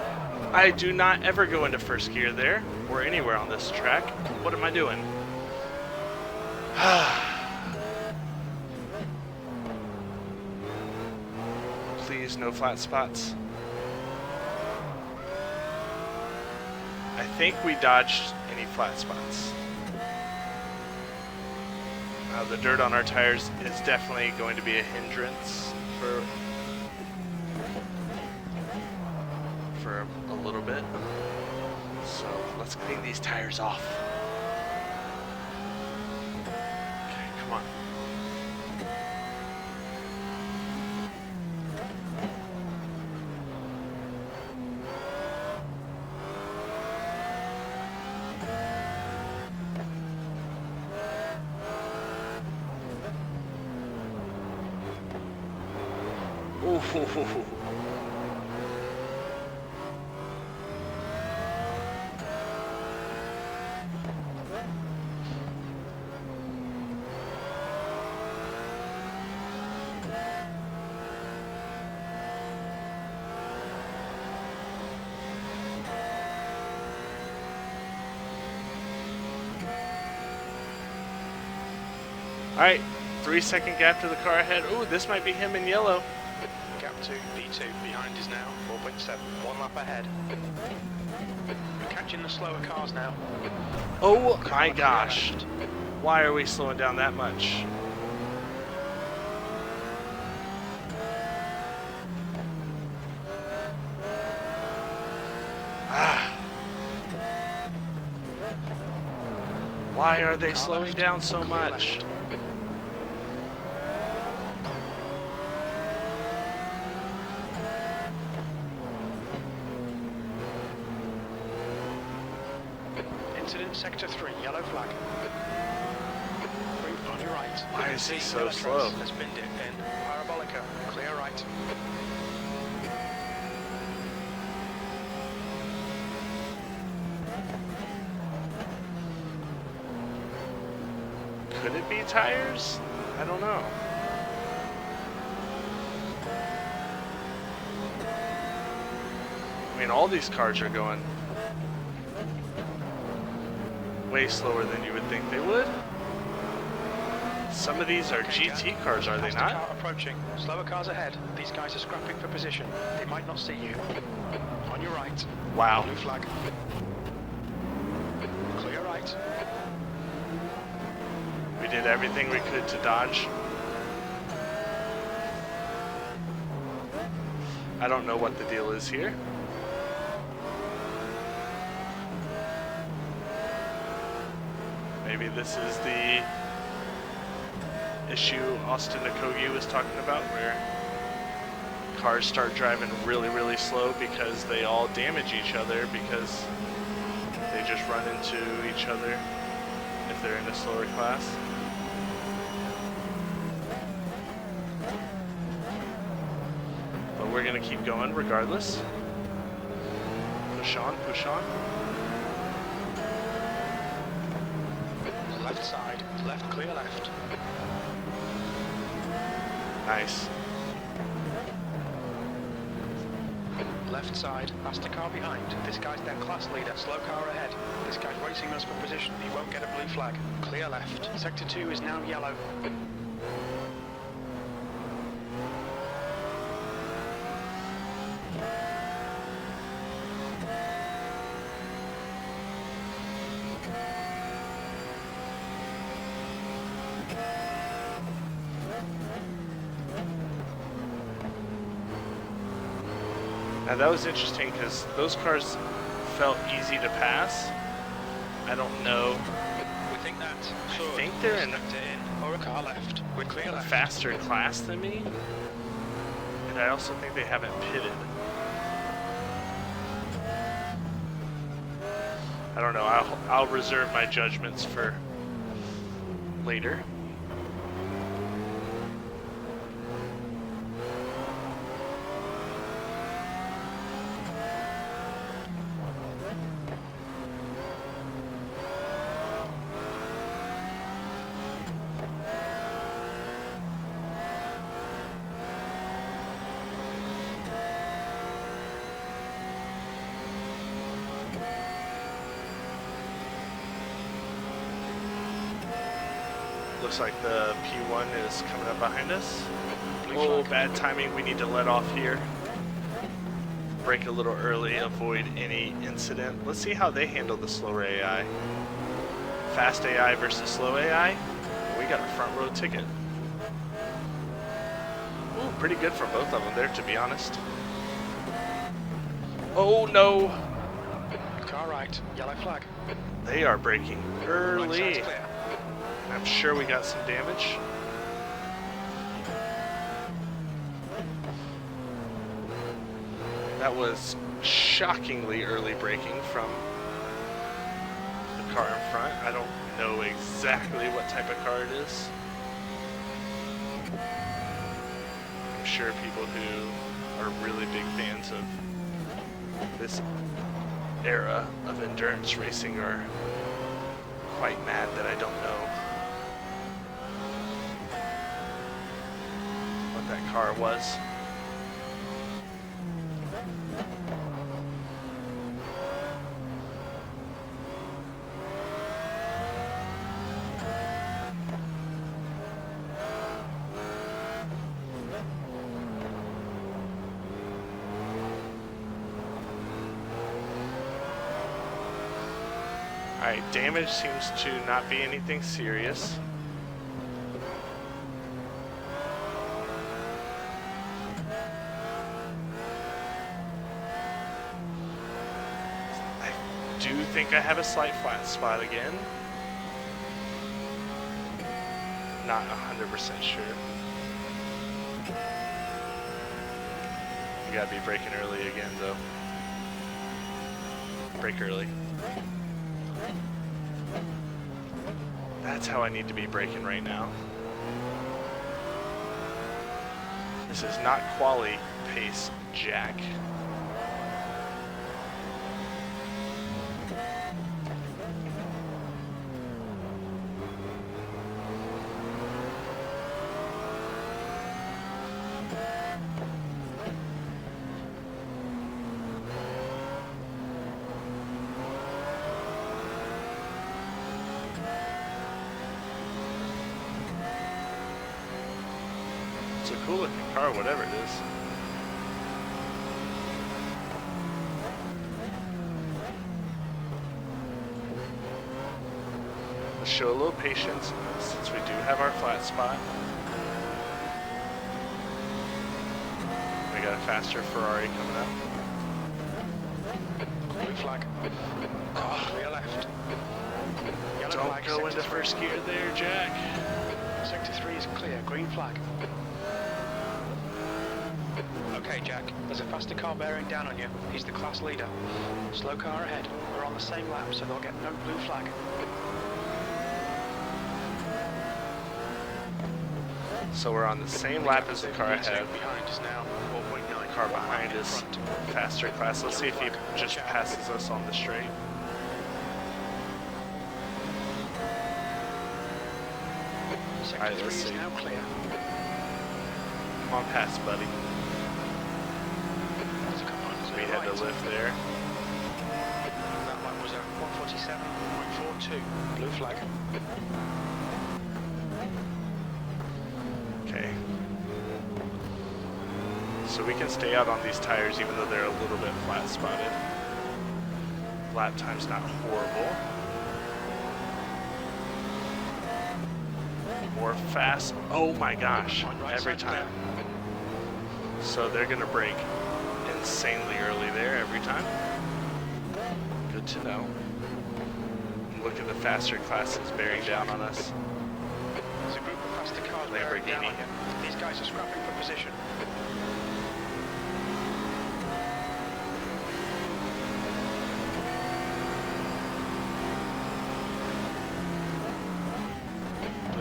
I do not ever go into first gear there, or anywhere on this track. What am I doing? Please, no flat spots. I think we dodged any flat spots. The dirt on our tires is definitely going to be a hindrance for a little bit. So let's clean these tires off. Okay, come on. Ooh. Alright, 3-second gap to the car ahead. Ooh, this might be him in yellow. Gap 2, P2 behind is now 4.7, 1 lap ahead. You're catching the slower cars now. Oh my gosh. Why are we slowing down that much? Why are they slowing down so much? Incident sector 3, yellow flag. Route on your right. Why is he so Yellow slow? trace has been dipped in. Parabolica, clear right. Could it be tires? I don't know. I mean, all these cars are going way slower than you would think they would. Some of these are GT cars, are they Faster not? car approaching. Slower cars ahead. These guys are scrapping for position. They might not see you. On your right. Wow. Blue flag. Clear right. We did everything we could to dodge. I don't know what the deal is here. Maybe this is the issue Austin Okogie was talking about, where cars start driving really, really slow because they all damage each other because they just run into each other if they're in a slower class. But we're gonna keep going regardless. Push on, push on. Left side, left, clear left. Nice. Left side, past the car behind. This guy's their class leader, slow car ahead. This guy's racing us for position, he won't get a blue flag. Clear left. Sector 2 is now yellow. Now that was interesting because those cars felt easy to pass. I don't know. We think that. I think they're in or a car left. We're clear a left. faster class than me. And I also think they haven't pitted. I don't know. I'll reserve my judgments for later. Looks like the P1 is coming up behind us. Oh, bad timing. We need to let off here. Brake a little early, avoid any incident. Let's see how they handle the slower AI. Fast AI versus slow AI. We got a front row ticket. Ooh, pretty good for both of them there, to be honest. Oh no! Car right, yellow flag. They are braking early. Right side's clear. I'm sure we got some damage. That was shockingly early braking from the car in front. I don't know exactly what type of car it is. I'm sure people who are really big fans of this era of endurance racing are quite mad that I don't know what that car was. Alright, damage seems to not be anything serious. I do think I have a slight flat spot again. Not 100% sure. You gotta be braking early again though. Brake early. That's how I need to be braking right now. This is not quali pace, Jack. It's a cool looking car, whatever it is. Let's show a little patience since we do have our flat spot. We got a faster Ferrari coming up. Blue flag. Car clear left. Yellow Don't flag, go sector into three. first gear there, Jack. Sector 3 is clear, green flag. Okay, Jack, there's a faster car bearing down on you. He's the class leader. Slow car ahead. We're on the same lap, so they'll get no blue flag. So we're on the same lap as the car ahead. Behind is now 4.9. The car behind is faster class. Let's see if he just passes us on the straight. Sector 3 let's is see. now clear. Come on past, buddy. There's a couple on We clear had to right. lift there. That one was a 147.42. Blue flag. Okay. So we can stay out on these tires even though they're a little bit flat spotted. Lap time's not horrible. More fast. Oh my gosh. Every time. So they're going to brake insanely early there every time. Good to know. Look at the faster classes bearing down on us. There's a group of faster cars bearing down on you. These guys are scrapping for position.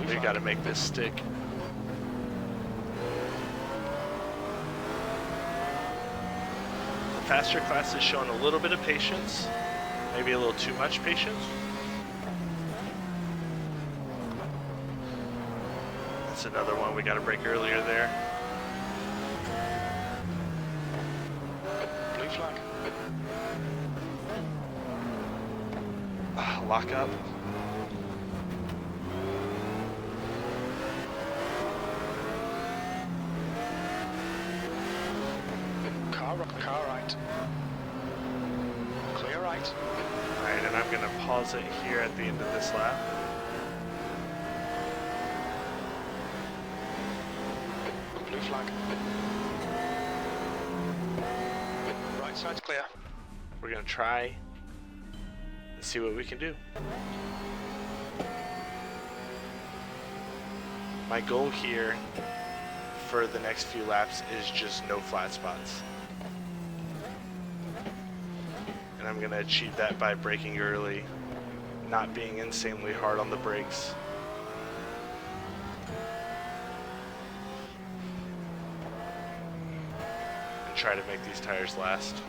We got to make this stick. The faster class is showing a little bit of patience, maybe a little too much patience. That's another one we got to break earlier there. Blue flag. Lock up. Car right. Clear right. Alright, and I'm going to pause it here at the end of this lap. Blue flag. Right side's clear. We're going to try and see what we can do. My goal here for the next few laps is just no flat spots. And I'm going to achieve that by braking early, not being insanely hard on the brakes. And try to make these tires last.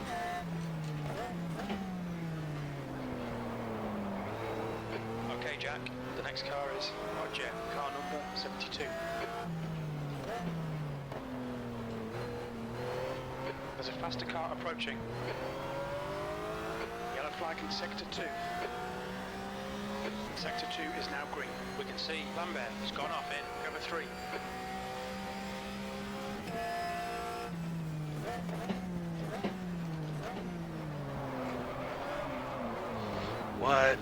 Okay, Jack. The next car is Roger, car number 72. There's a faster car approaching. Yellow flag in Sector 2. Sector 2 is now green. We can see Lambert has gone off in cover 3. What?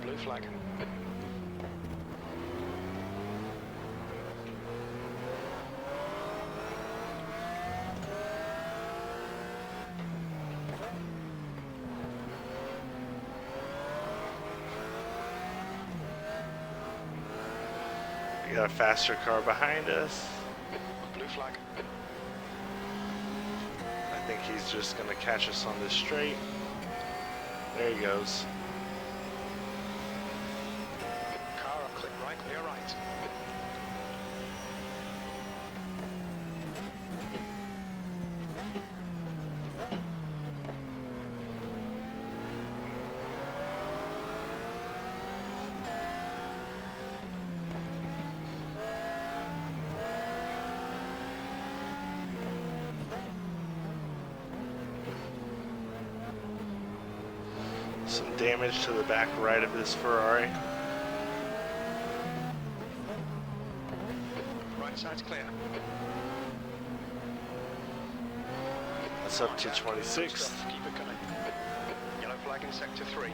Blue flag. We got a faster car behind us. Blue flag. I think he's just going to catch us on this straight. There he goes. Car up, click right, clear right. Some damage to the back right of this Ferrari. Right side's clear. That's up to 26th. Keep it coming. Yellow flag flag in sector 3.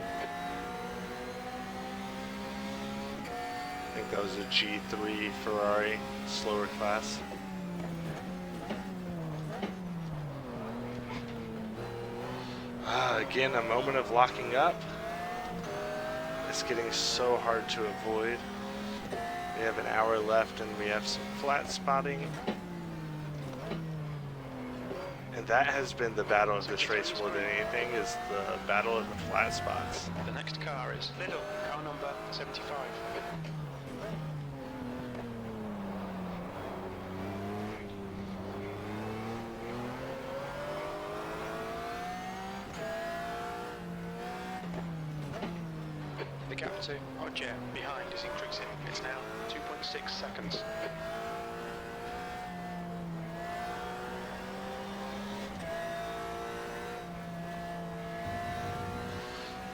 I think that was a G3 Ferrari, slower class. Again, a moment of locking up. It's getting so hard to avoid. We have an hour left and we have some flat spotting. And that has been the battle of this race more than anything, is the battle of the flat spots. The next car is Little, car number 75. The gap to Porsche behind is increasing. It's now 2.6 seconds.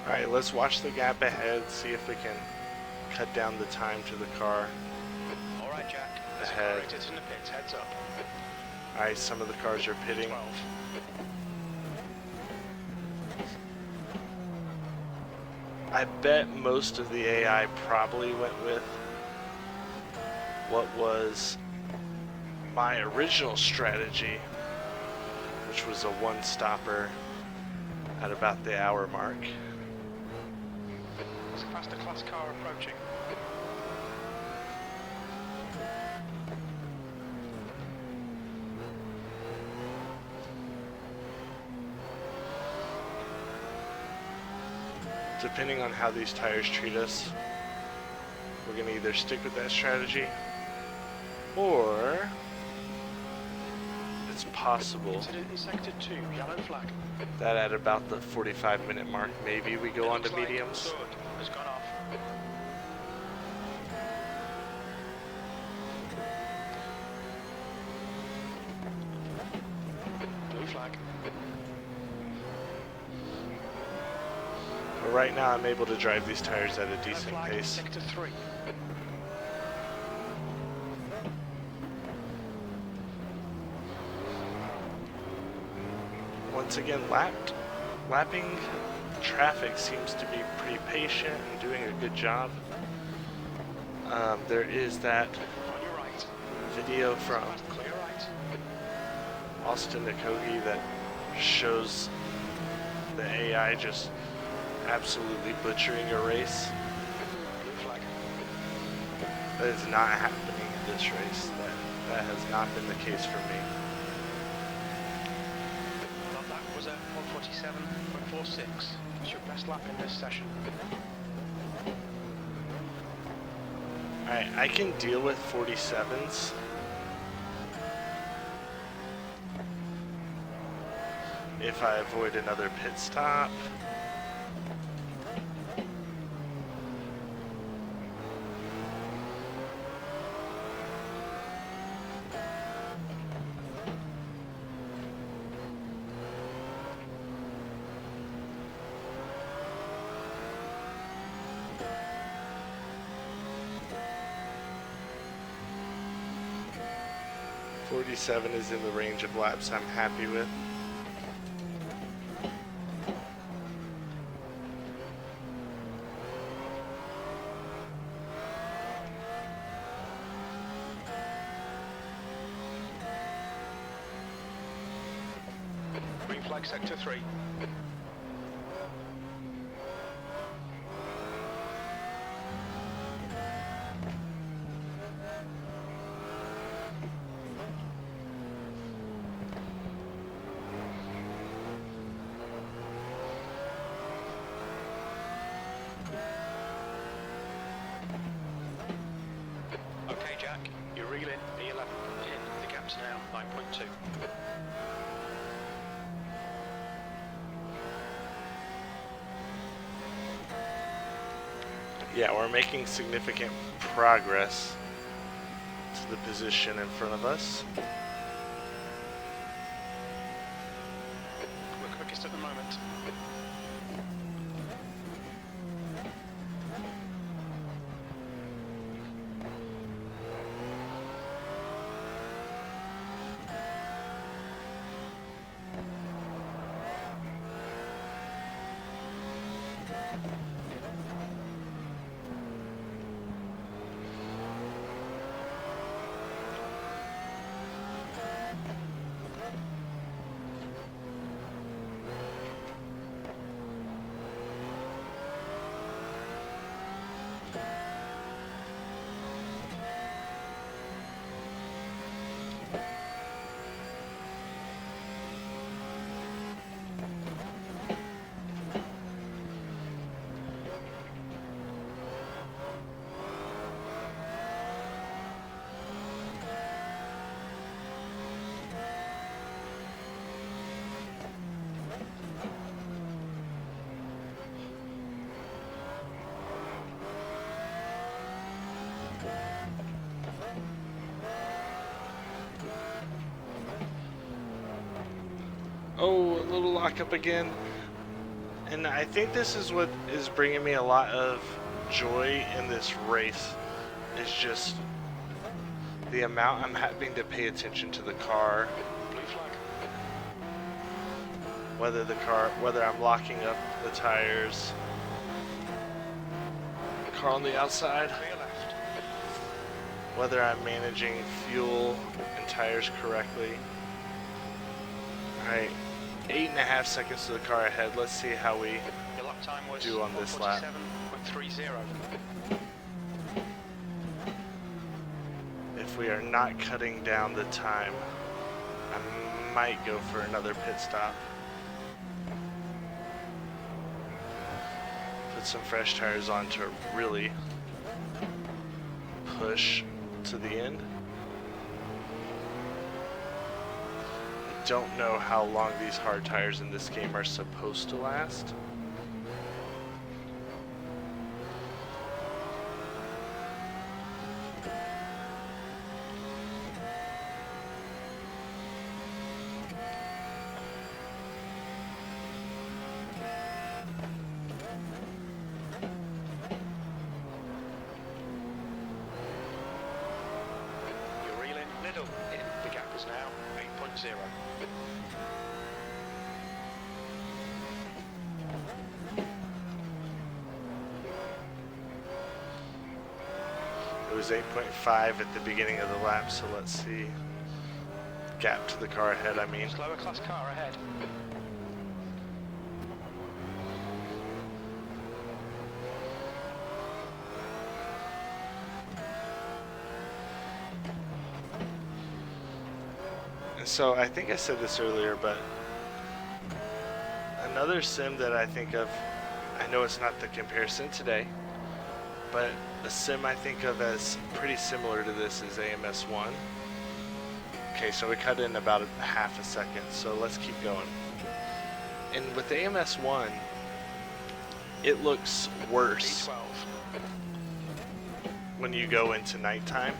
Alright, let's watch the gap ahead, see if we can cut down the time to the car Alright, Jack. There's a ahead. car exit in the pits. Heads up. Alright, some of the cars are pitting. 12. I bet most of the AI probably went with what was my original strategy, which was a one-stopper at about the hour mark. There's a faster class car approaching. Depending on how these tires treat us, we're going to either stick with that strategy, or it's possible Incident in sector 2, yellow flag. that at about the 45-minute mark, maybe we go on to Looks like mediums. Good has gone off. Blue flag. But right now I'm able to drive these tires at a Yellow decent flag in pace. sector 3. Once again, lapping traffic seems to be pretty patient and doing a good job. There is that On your right. video from Fast, clear right. Austin Nikogi that shows the AI just absolutely butchering a race. Blue flag. That is not happening in this race. That has not been the case for me. Well, that was a 147.46. It's your best lap in this session. Alright, I can deal with 47s. If I avoid another pit stop. .47 is in the range of laps I'm happy with. Green flag sector 3. Okay, Jack, you're reeling E11 in. The gap's now 9.2. Yeah, we're making significant progress to the position in front of us. We're quickest at the moment. Oh, a little lockup again. And I think this is what is bringing me a lot of joy in this race, is just the amount I'm having to pay attention to the car. Blue flag. Whether I'm locking up the tires, the car on the outside, Clear left. whether I'm managing fuel and tires correctly. Alright, 8.5 seconds to the car ahead. Let's see how we Your lap time was do on this lap. 1:47.30. If we are not cutting down the time, I might go for another pit stop. Put some fresh tires on to really push to the end. I don't know how long these hard tires in this game are supposed to last. You're reeling little in. The gap is now 8.0. It was 8.5 at the beginning of the lap, so let's see. Gap to the car ahead, I mean. Slower class car ahead. And so I think I said this earlier, but another sim that I think of, I know it's not the comparison today, but a sim I think of as pretty similar to this is AMS1. Okay, so we cut in about half a second, so let's keep going. And with AMS1, it looks worse B12. when you go into nighttime,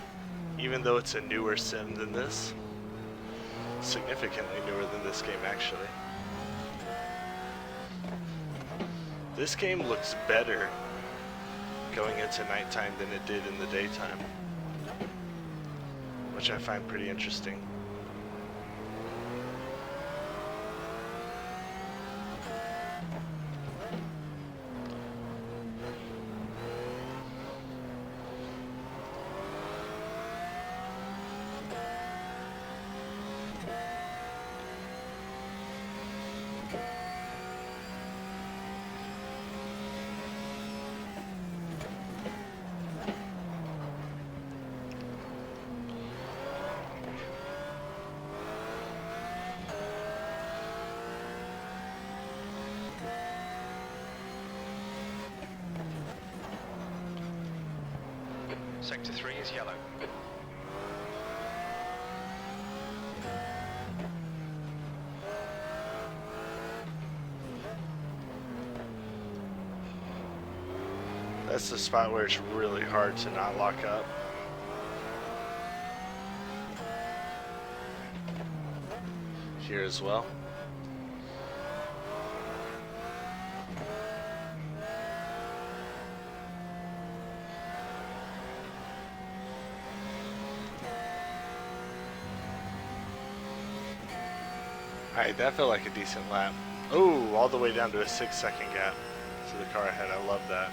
even though it's a newer sim than this. Significantly newer than this game, actually. This game looks better going into nighttime than it did in the daytime, which I find pretty interesting. Sector 3 is yellow. That's the spot where it's really hard to not lock up. Here as well. Alright, that felt like a decent lap. Oh, all the way down to a 6-second gap. to the car ahead. I love that.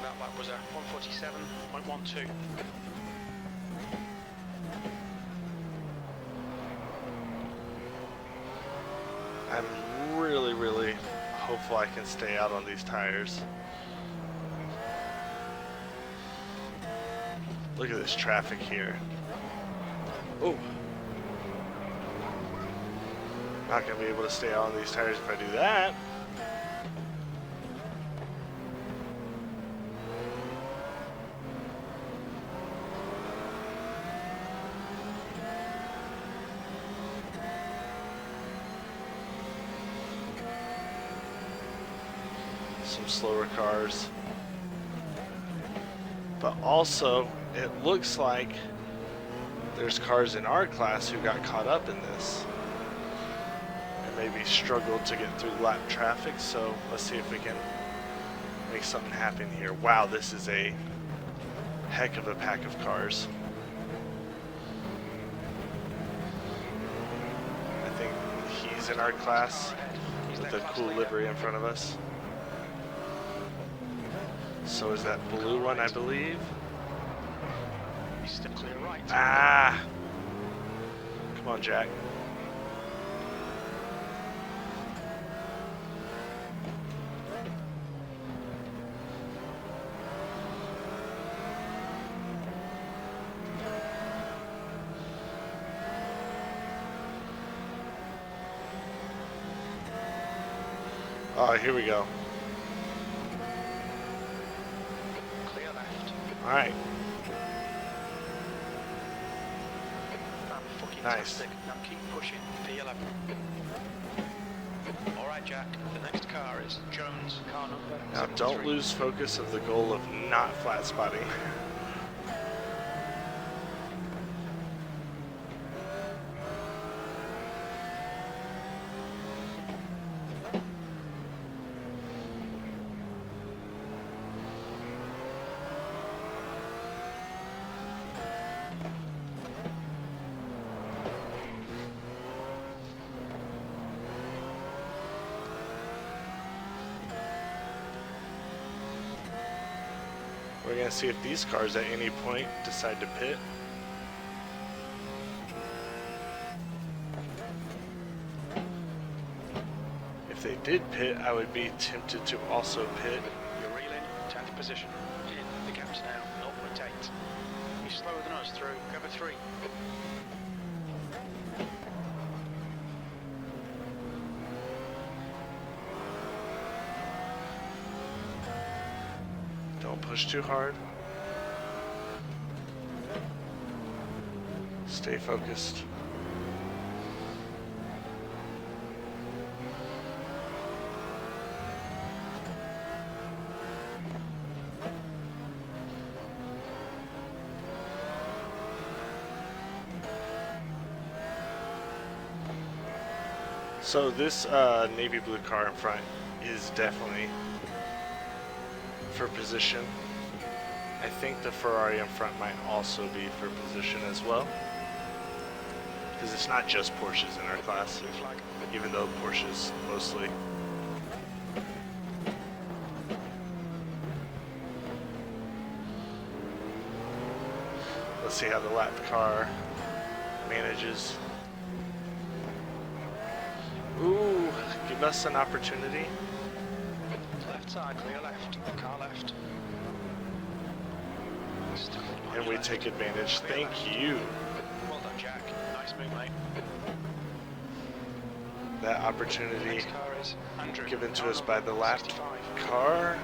That lap was a 147.12. I'm really, really hopeful I can stay out on these tires. Look at this traffic here. Oh. Not going to be able to stay out on these tires if I do that. Some slower cars. But also, it looks like there's cars in our class who got caught up in this and maybe struggled to get through lap traffic. So let's see if we can make something happen here. Wow, this is a heck of a pack of cars. I think he's in our class with a cool livery in front of us. So is that blue one, I believe? He's still clear right. Ah! Come on, Jack. Oh, here we go. Clear left. All right. Nice. Nice. Now keep pushing. P11. All right, Jack. The next car is Jones, car number. Now don't lose focus of the goal of not flat spotting. We're going to see if these cars at any point decide to pit. If they did pit, I would be tempted to also pit. You're reeling, 10th position. The gap's now 0.8. You're slower than us through cover 3. Don't push too hard. Stay focused. So this navy blue car in front is definitely for position. I think the Ferrari in front might also be for position as well, because it's not just Porsches in our class, even though Porsches mostly. Let's see how the lap car manages. Ooh, give us an opportunity. Left side, clear left. Car left. And we take advantage. Thank you. Well done, Jack. Nice move, mate. That opportunity Next car is Andrew, given to car us by number the left 65. car.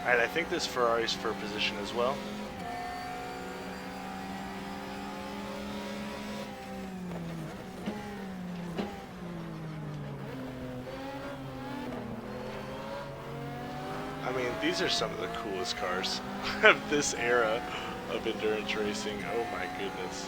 Alright, I think this Ferrari's for position as well. I mean, these are some of the coolest cars of this era of endurance racing. Oh my goodness.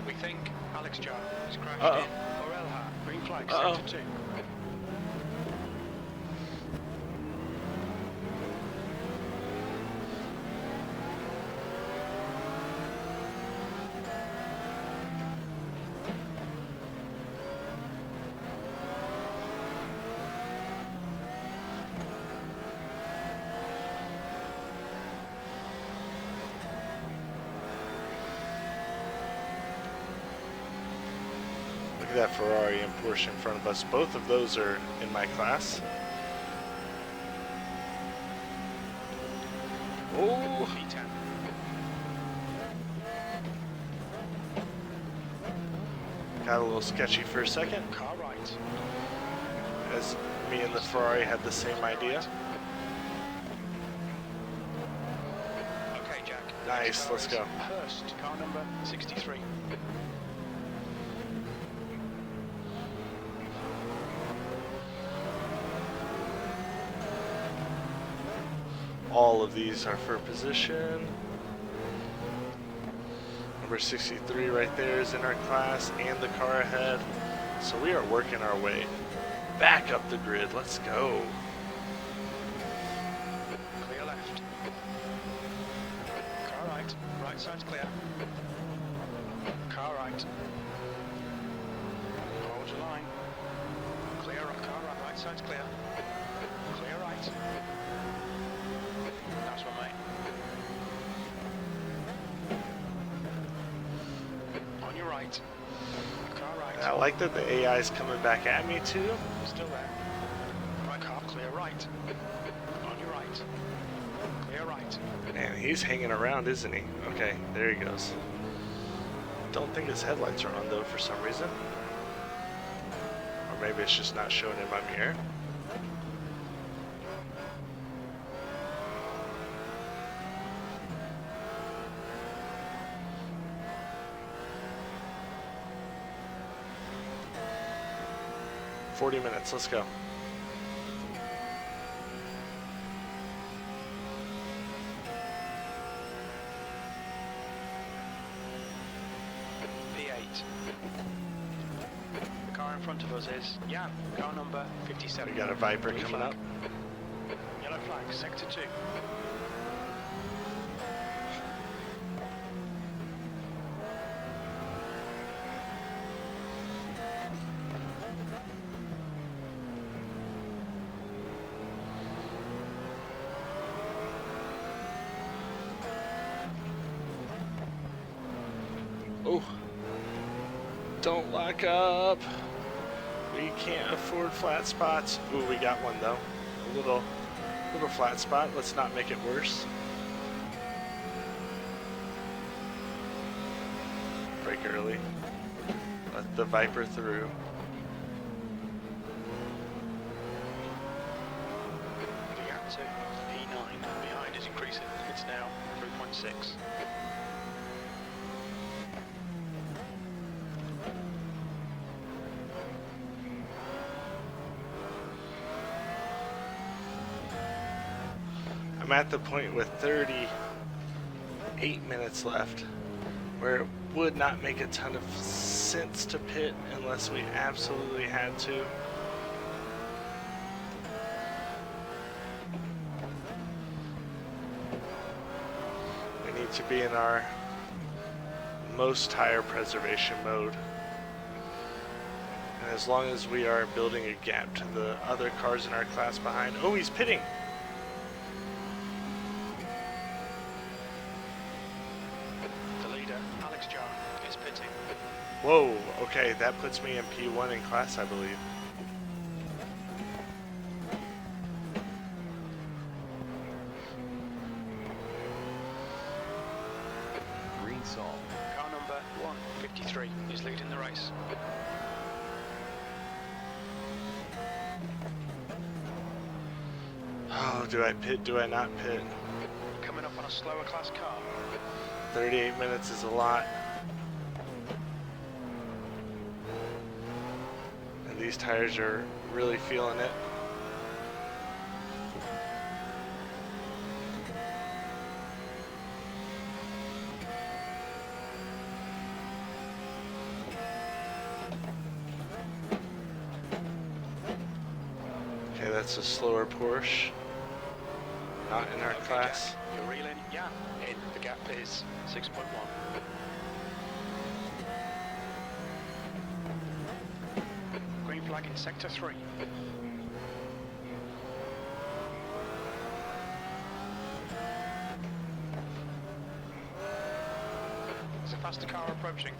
We think Alex Jar has crashed Uh-oh. in. Orelha, green flag, Uh-oh. sector 2. Look at that Ferrari and Porsche in front of us. Both of those are in my class. Oh! V10. Got a little sketchy for a second, Car right. as me and the Ferrari had the same idea. Okay, Jack. Nice, let's go. Hurst, car number 63. All of these are for position. Number 63 right there is in our class and the car ahead. So we are working our way back up the grid. Let's go. Clear left. Car right. Right side's clear. Car right. Hold your line. Clear right. Car right. Right side's clear. Clear right. That's one, mate. On your right. Car right. I like that the AI is coming back at me too. Still there. Right car, clear right. On your right. Clear right. Man, he's hanging around, isn't he? Okay, there he goes. Don't think his headlights are on though for some reason. Or maybe it's just not showing in my mirror. $40, let's go. P8. The car in front of us is Jan, car number 57. We got a Viper Blue coming flag. up. Yellow flag, sector 2. Oh, don't lock up. We can't afford flat spots. Ooh, we got one though. A little flat spot. Let's not make it worse. Brake early. Let the Viper through. The gap to P9 behind is increasing. It's now 3.6. I'm at the point with 38 minutes left where it would not make a ton of sense to pit unless we absolutely had to. We need to be in our most tire preservation mode. And as long as we are building a gap to the other cars in our class behind. Oh, he's pitting! Whoa, okay, that puts me in P1 in class, I believe. Green salt. Car number 153 is leading the race. Oh, do I pit, do I not pit? Coming up on a slower class car. 38 minutes is a lot. And these tires are really feeling it. Okay, that's a slower Porsche. Not in our Okay, class. Jack, you're reeling, yeah. In the gap is 6.1. Green flag in sector 3. There's a faster car approaching.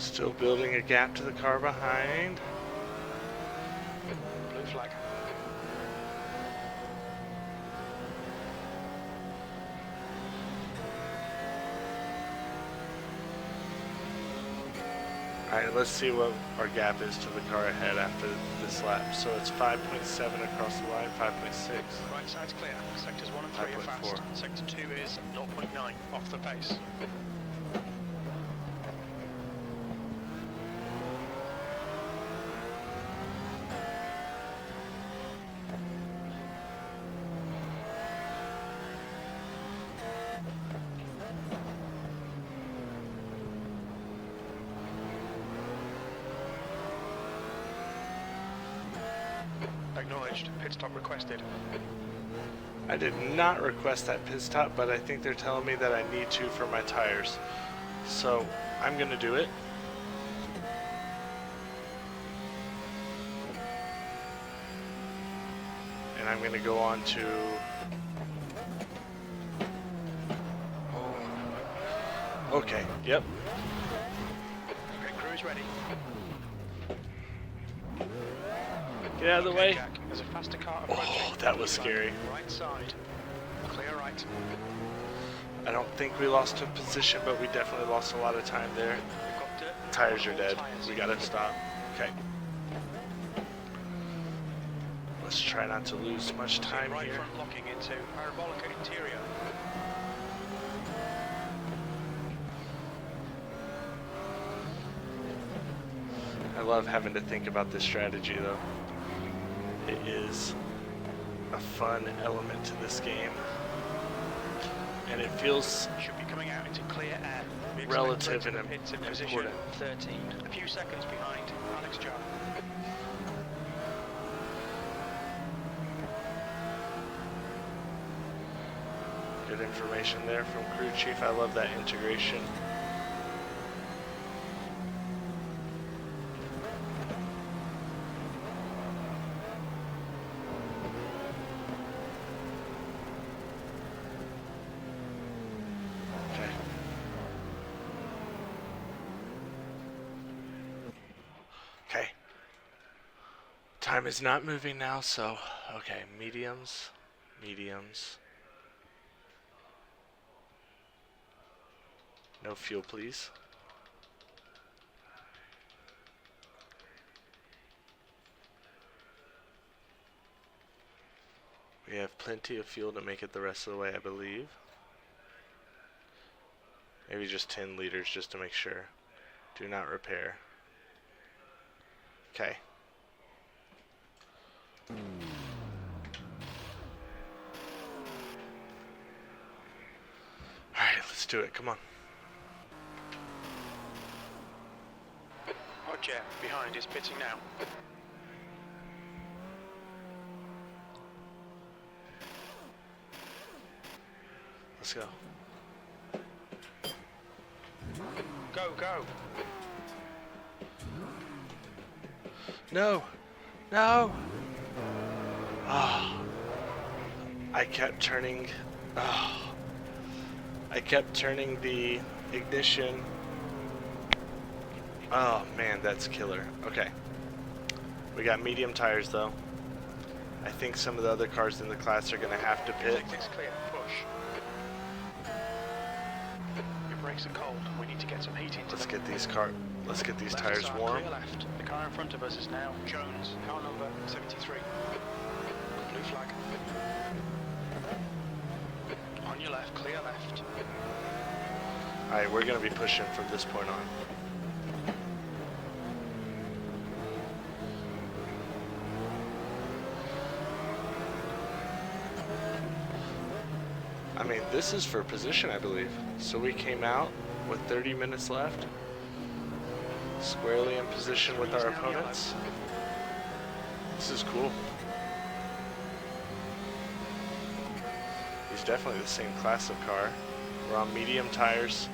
Still building a gap to the car behind. Blue flag. Alright, let's see what our gap is to the car ahead after this lap. So it's 5.7 across the line, 5.6. Right side's clear. Sectors 1 and 3 are fast. 5.4. Sector 2 is 0.9 off the pace. Acknowledged. Pit stop requested. I did not request that pit stop, but I think they're telling me that I need to for my tires. So I'm going to do it. And I'm going to go on to... Okay, yep. Okay, crew is ready. Get out of the Okay, way. Jack, there's a faster car approaching. Oh, that was Blue flag. scary. Right side. Clear right. I don't think we lost a position, but we definitely lost a lot of time there. We've got dirt. Tires are on all dead. tires. We gotta stop. Okay. Let's try not to lose much time Right here. front locking into parabolic interior. I love having to think about this strategy though. It is a fun element to this game. And it feels Should be coming out into clear air. We expect relative brakes in and the pits in position important. 13. A few seconds behind Alex Jar. good information there from Crew Chief. I love that integration. Okay. Okay. Time is not moving now, so okay, mediums, mediums. No fuel, please. We have plenty of fuel to make it the rest of the way, I believe. Maybe just 10 liters just to make sure. Do not repair. Okay. Alright, let's do it. Come on. Roger, behind is pitting now. Let's go. Go, go. No! No! Ah. I kept turning... I kept turning the ignition. Oh man, that's killer. Okay. We got medium tires though. I think some of the other cars in the class are gonna have to pit. Exit's clear, push. Your brakes are cold. We need to get some heat into Let's them. get these Left tires side, warm. Clear left. The car in front of us is now Jones, car number 73. Blue flag. On your left, clear left. Alright, we're gonna be pushing from this point on. I mean, this is for position, I believe. So we came out with 30 minutes left. Squarely in position with our opponents. This is cool. He's definitely the same class of car. We're on medium tires.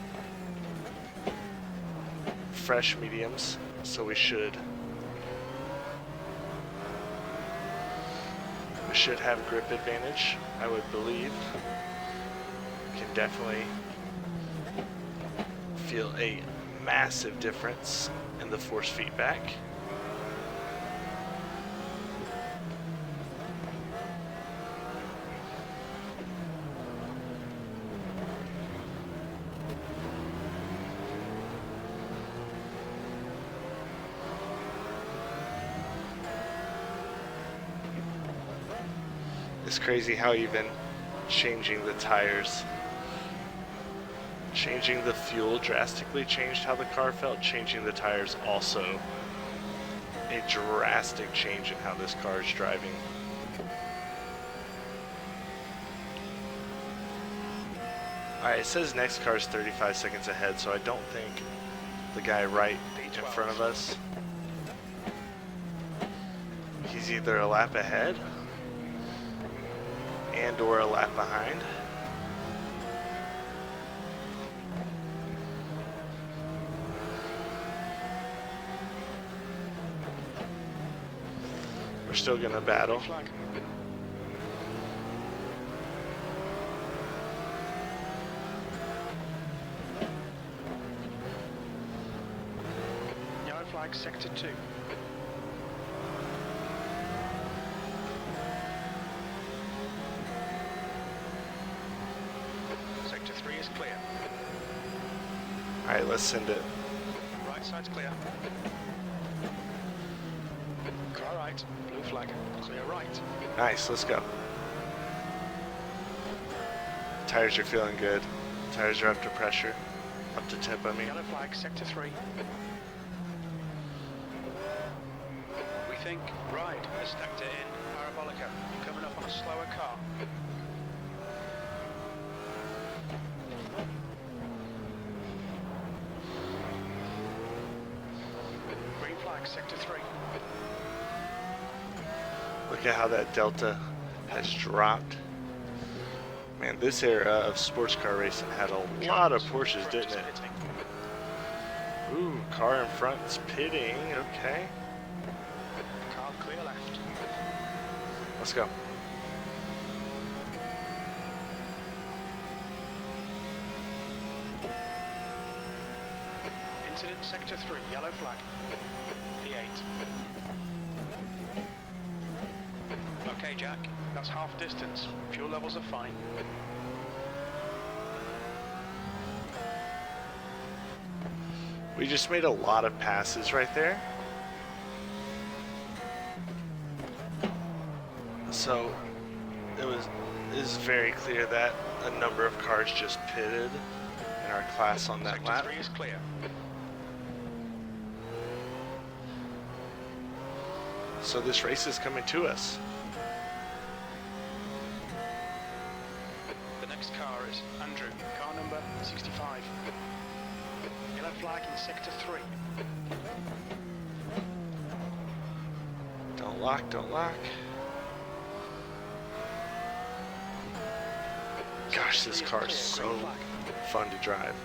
Fresh mediums, so we should have grip advantage, I would believe. Can definitely feel a massive difference in the force feedback. It's crazy how even changing the tires, changing the fuel drastically changed how the car felt. Changing the tires also a drastic change in how this car is driving. Alright, it says next car is 35 seconds ahead, so I don't think the guy right in front of us, he's either a lap ahead and or a lap behind. We're still gonna battle. Yellow flag, sector 2. Sector 3 is clear. Alright, let's send it. Right side's clear. Car right, blue flag, clear right. Nice, let's go. Tires are feeling good. Tires are up to pressure. Up to tip, I mean. Yellow flag, sector 3. We think right, has stacked it in, parabolica. You're coming up on a slower car. Green flag, sector 3. Look at how that delta has dropped. Man, this era of sports car racing had a lot of Porsches, didn't it? Ooh, car in front's pitting. Okay, Car clear left. let's go. Incident sector 3, yellow flag. P8. Okay, Jack, that's half distance. Fuel levels are fine. We just made a lot of passes right there. So it is very clear that a number of cars just pitted in our class on that Sector lap. 3 is clear. So this race is coming to us. The next car is Andrew, car number 65. Yellow flag in sector 3. Don't lock, don't lock. Gosh, this car is so fun to drive.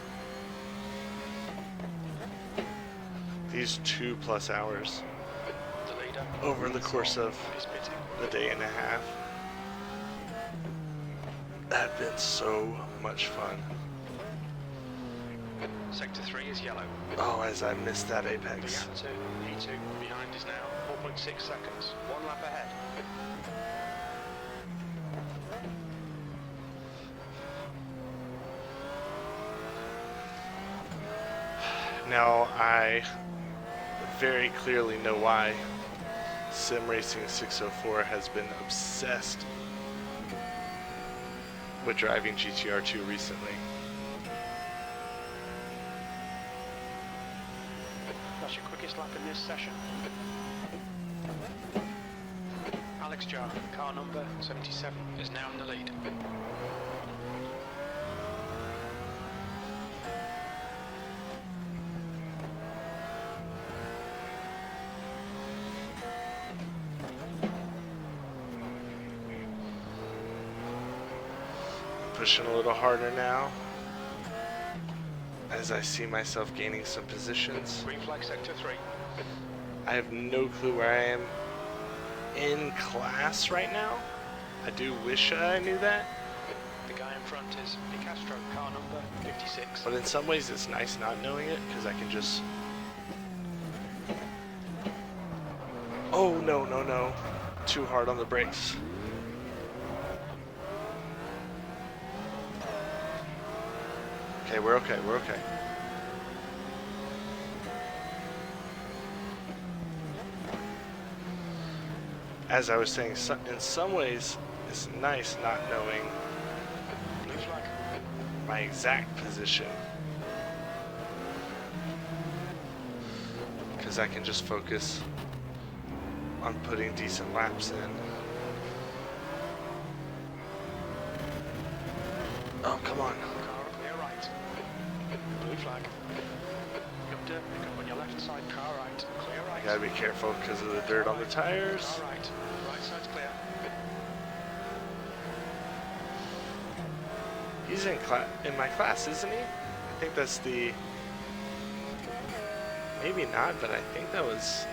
These 2+ hours The leader. over the course of Is pitting. the day and a half have been so much fun. Sector 3 is yellow. Oh, as I missed that The apex. gap to E2 behind is now 4.6 seconds. One lap ahead. Now I very clearly know why Sim Racing 604 has been obsessed with driving GTR2 recently. That's your quickest lap in this session. Alex Jar, car number 77, is now in the lead. Pushing a little harder now as I see myself gaining some positions. Green flag sector 3. I have no clue where I am in class right now. I do wish I knew that. The The guy in front is Castro, car number 56. But in some ways it's nice not knowing it, because I can just... Oh, no, no, no. Too hard on the brakes. Okay, we're okay, we're okay. As I was saying, in some ways, it's nice not knowing Blue flag. my exact position, because I can just focus on putting decent laps in. Oh, come on. Car clear right. Blue flag. Come to pick up on your left side, car right. Clear right. Gotta be careful because of the dirt on the tires. Car right. Right side's clear. He's in my class, isn't he? I think that's the... Maybe not, but I think that was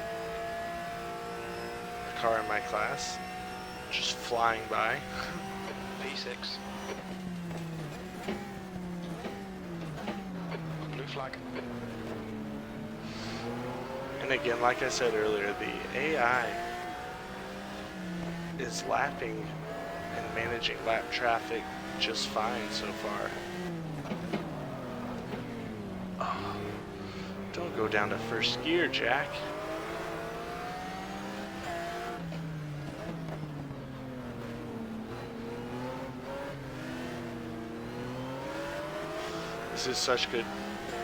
a car in my class. Just flying by. P6. Blue flag. And again, like I said earlier, the AI is lapping and managing lap traffic just fine so far. Oh, don't go down to first gear, Jack. This is such good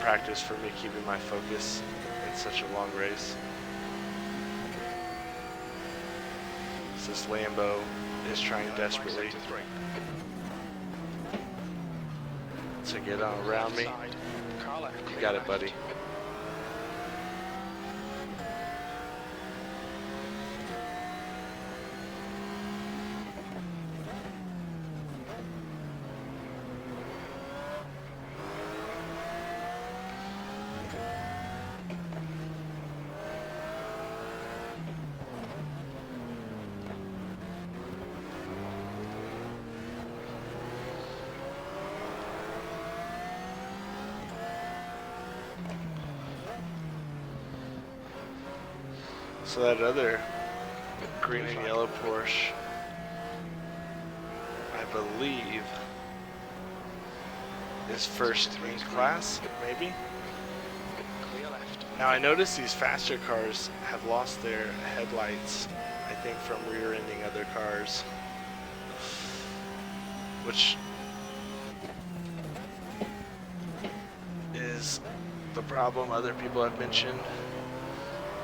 practice for me keeping my focus in such a long race. This Lambo is trying desperately Sector 3. to get on around me. Side. Car left. You clear got it, left. buddy. So that other green and yellow Porsche, I believe, is first in class, maybe? Clear left. Now I notice these faster cars have lost their headlights, I think from rear-ending other cars, which is the problem other people have mentioned,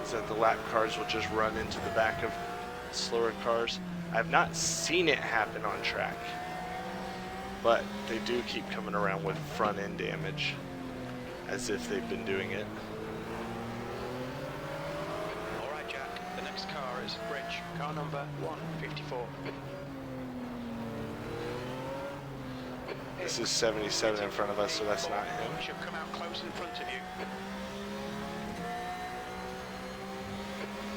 is that the lap cars will just run into the back of slower cars. I've not seen it happen on track, but they do keep coming around with front end damage as if they've been doing it. Alright, Jack. The next car is Rich. Car number 154. This is 77 in front of us, so that's not him. Should come out close in front of you.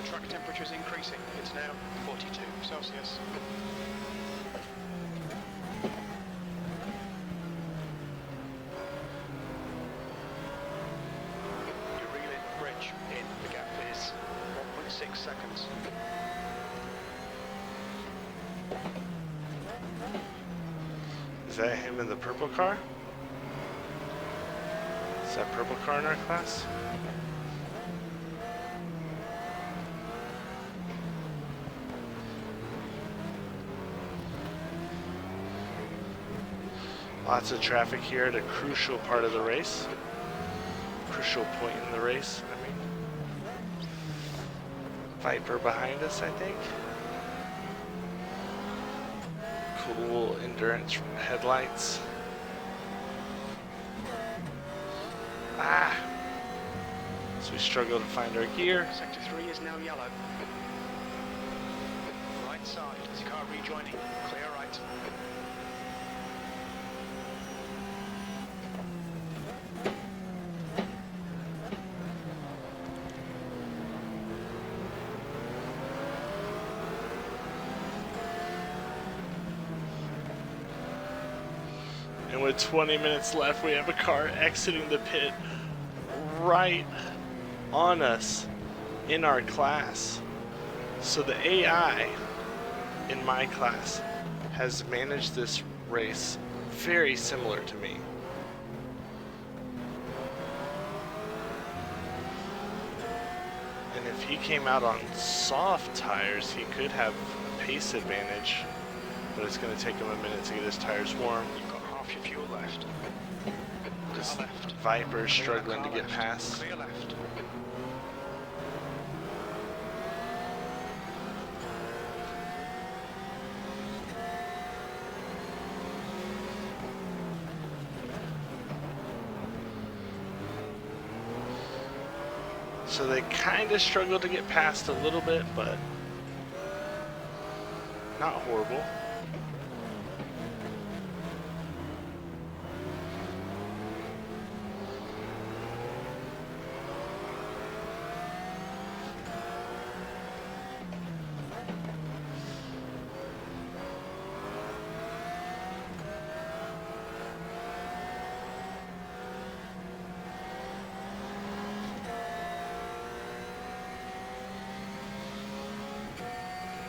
The track temperature is increasing. It's now 42 Celsius. You're reeling Rich in. The gap is 1.6 seconds. Is that him in the purple car? Is that purple car in our class? Lots of traffic here at a crucial part of the race. Crucial point in the race, I mean. Viper behind us, I think. Cool endurance headlights. Ah! So we struggle to find our gear. Sector 3 is now yellow. Right side. Is the car rejoining? Clear right. 20 minutes left. We have a car exiting the pit right on us in our class. So the AI in my class has managed this race very similar to me. And if he came out on soft tires, he could have a pace advantage, but it's going to take him a minute to get his tires warm. You've got half your fuel left. This Car left. Viper's struggling to Car get left. past. Clear left. So they kind of struggle to get past a little bit, but not horrible.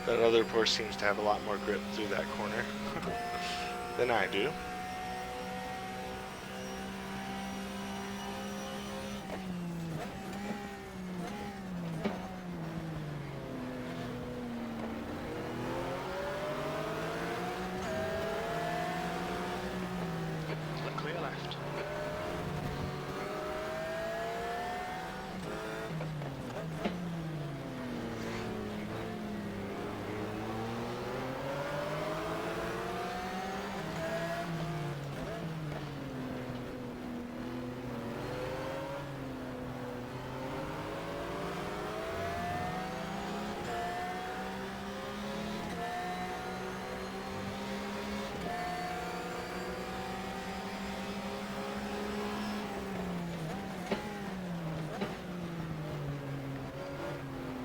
That other Porsche seems to have a lot more grip through that corner than I do. Clear left.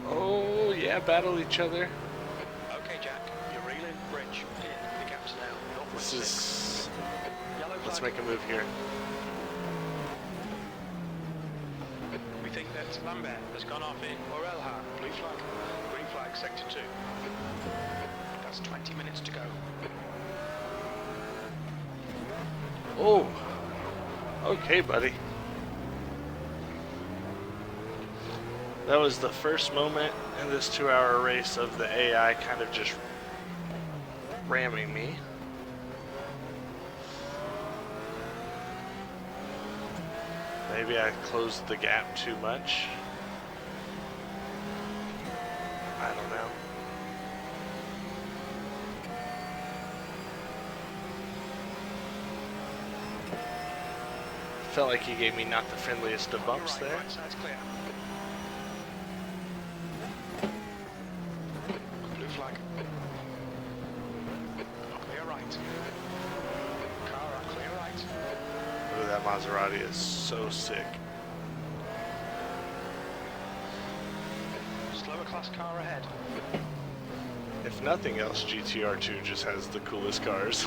Oh yeah, battle each other. Okay, Jack, you're reeling. Bridge. In. The gap's now 0.6. This is... Yellow Let's flag. make a move here. We think that Lambert has gone off in Orelha. Blue flag. Green flag, sector 2. That's 20 minutes to go. Oh, okay, buddy. That was the first moment in this 2-hour race of the AI kind of just ramming me. Maybe I closed the gap too much. I don't know. Felt like he gave me not the friendliest of bumps Right, there. right side's clear. Blue flag. Clear right. Car on clear right. Ooh, that Maserati is so sick. Slower class car ahead. If nothing else, GTR2 just has the coolest cars.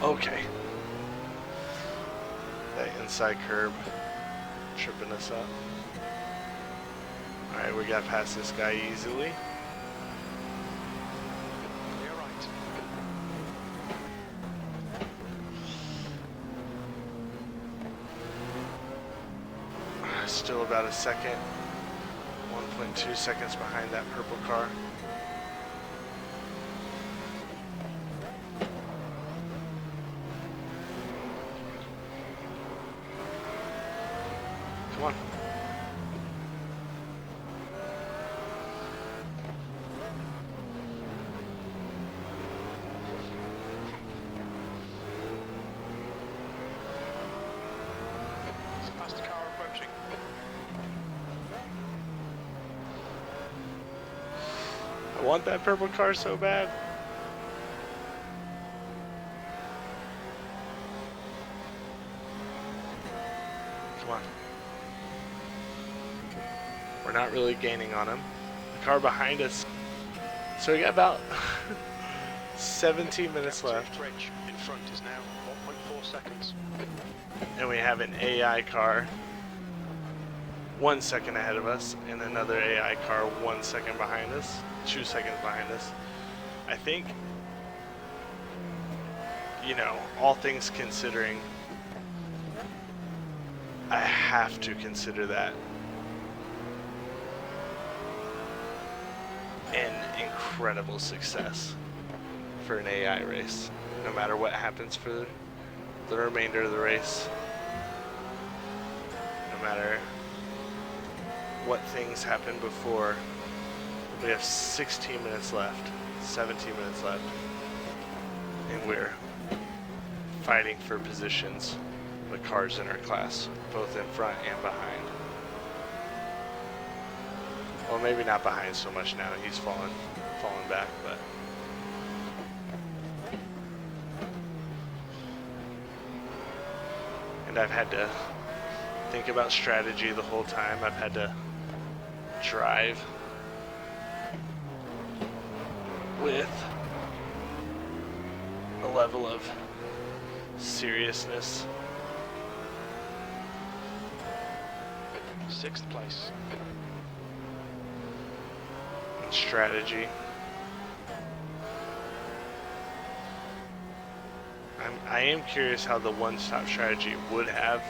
Okay. That inside curb tripping us up. Alright, we got past this guy easily. Clear right. Still about a second. 1.2 seconds behind that purple car. Come on. It's a faster car approaching. I want that purple car so bad. Come on. We're not really gaining on him. The car behind us. So we got about 17 minutes left. Bridge in front is now 1.4 seconds. And we have an AI car 1 second ahead of us, and another AI car 1 second behind us, 2 seconds behind us. I think, you know, all things considering, I have to consider that an incredible success for an AI race, no matter what happens for the remainder of the race, no matter what things happen before. We have 16 minutes left, 17 minutes left, and we're fighting for positions with cars in our class, both in front and behind. Well, maybe not behind so much now. He's fallen back, but and I've had to think about strategy the whole time. I've had to drive with a level of seriousness. 6th place. And strategy. I am curious how the one-stop strategy would have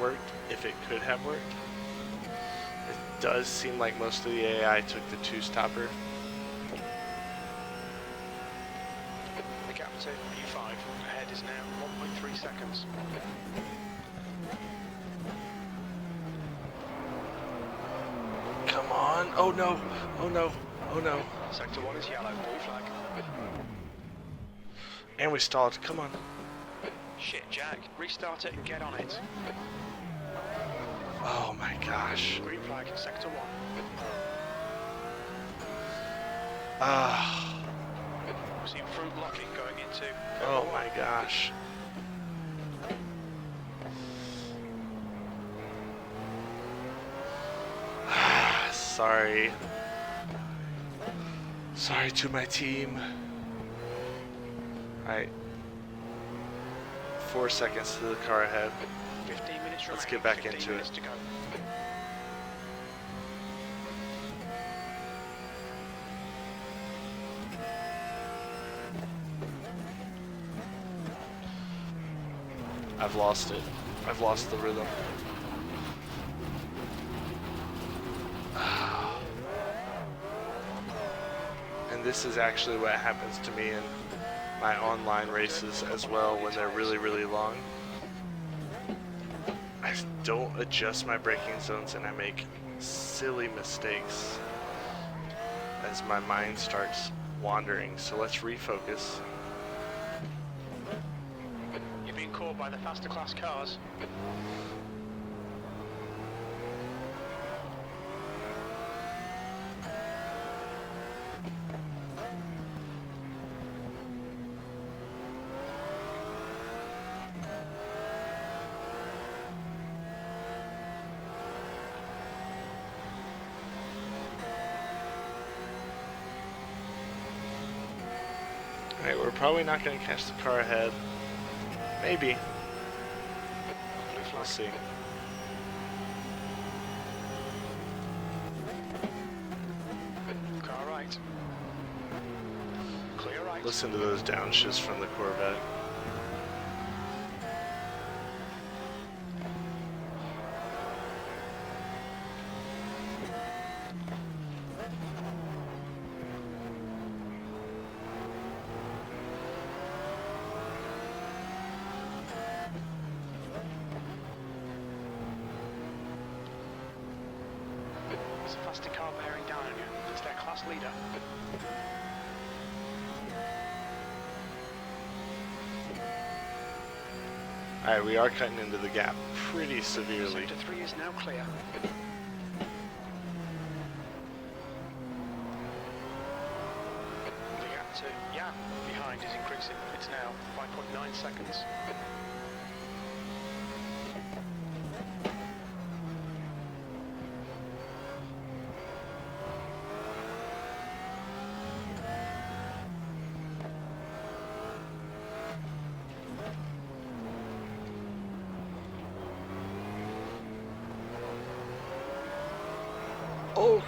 worked, if it could have worked. It does seem like most of the AI took the two-stopper. The gap to P5 ahead is now 1.3 seconds. Come on. Oh no. Oh no. Oh no. Sector 1 is yellow, blue flag. And we stalled. Come on. Shit, Jack. Restart it and get on it. Oh my gosh. Green flag, sector 1. Ah. See front locking going into. Oh my gosh. Sorry. Sorry to my team. Alright. 4 seconds to the car ahead. 15 minutes remaining. Let's get back 15 into minutes it. to go. I've lost it. I've lost the rhythm. And this is actually what happens to me in my online races as well when they're really, really long. I don't adjust my braking zones and I make silly mistakes as my mind starts wandering. So let's refocus. You're being caught by the faster class cars. Alright, we're probably not going to catch the car ahead. Maybe. We'll see. Car right. Clear right. Listen to those downshifts from the Corvette. There's a faster car bearing down on you. It's their class leader. Alright, we are cutting into the gap pretty severely. Sector 3 is now clear. The gap to behind is increasing. It's now 5.9 seconds.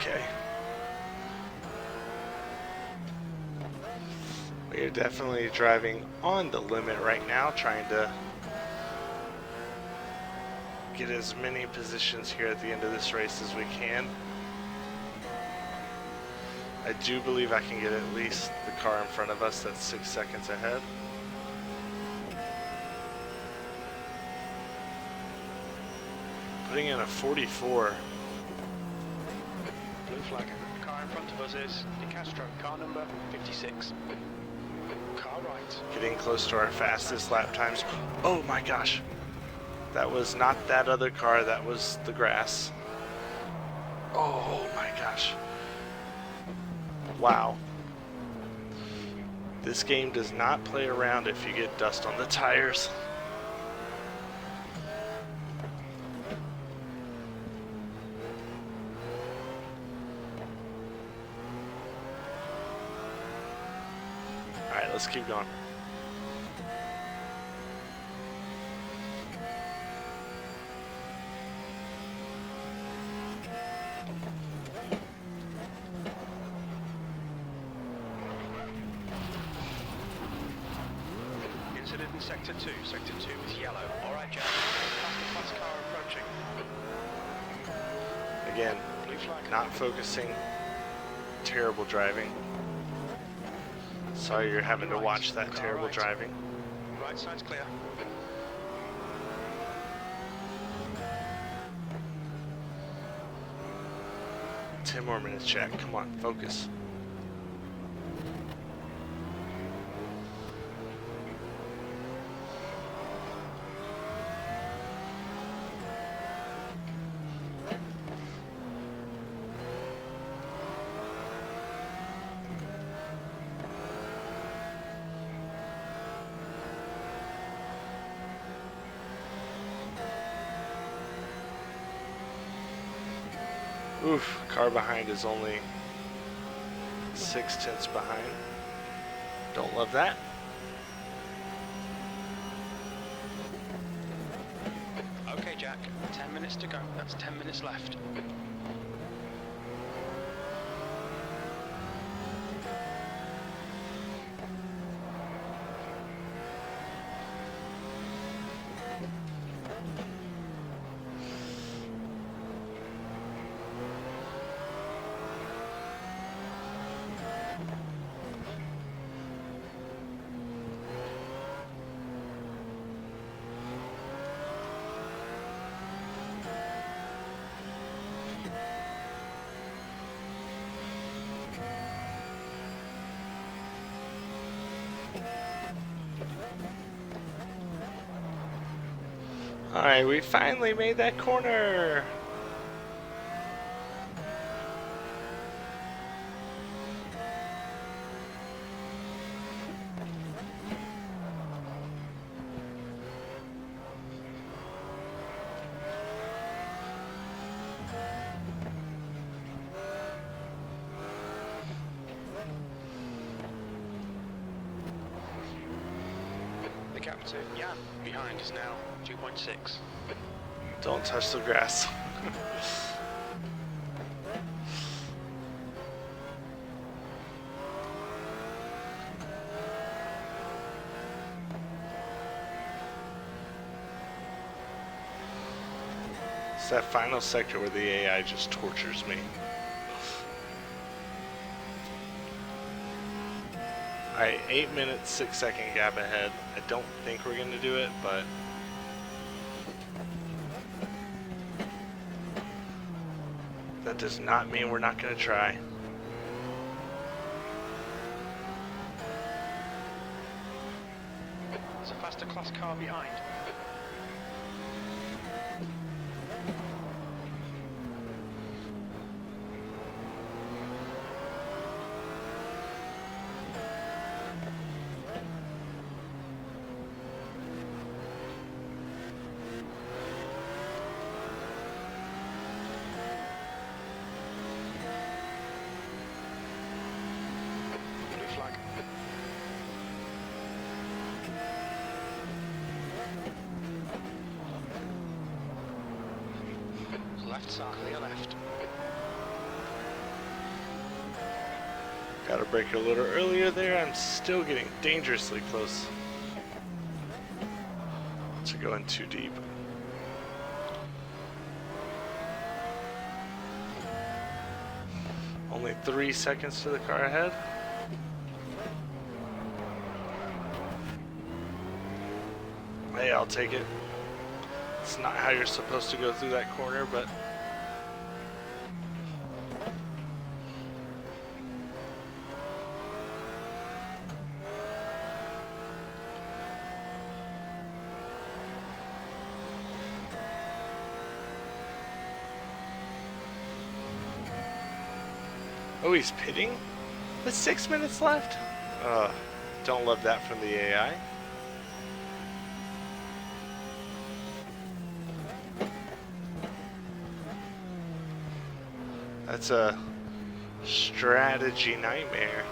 Okay. We are definitely driving on the limit right now, trying to get as many positions here at the end of this race as we can. I do believe I can get at least the car in front of us that's 6 seconds ahead. Putting in a 44. Blue flag. The car in front of us is De Castro, car number 56. Car right. Getting close to our fastest lap times. Oh my gosh. That was not that other car, that was the grass. Oh my gosh. Wow. This game does not play around if you get dust on the tires. Alright, let's keep going. Incident in Sector 2. Sector 2 is yellow. Alright, Jack. Faster car approaching. Again, Blue flag. not focusing. Terrible driving. Sorry you're having to watch that terrible driving. Right side's clear. Ten more minutes, Jack. Come on, focus. Oof, car behind is only 6/10 behind. Don't love that. Okay, Jack. 10 minutes to go. That's 10 minutes left. Alright, we finally made that corner. The captain, Jan, behind is now 2.6. Don't touch the grass. It's that final sector where the AI just tortures me. Alright, 8 minutes, 6-second gap ahead. I don't think we're going to do it, but that does not mean we're not going to try. There's a faster class car behind. Blue flag. Left side, clear left. Got a break a little earlier there. I'm still getting dangerously close to going too deep. Only 3 seconds to the car ahead. Hey, I'll take it. It's not how you're supposed to go through that corner, but oh, he's pitting? With 6 minutes left? Don't love that from the AI. That's a strategy nightmare.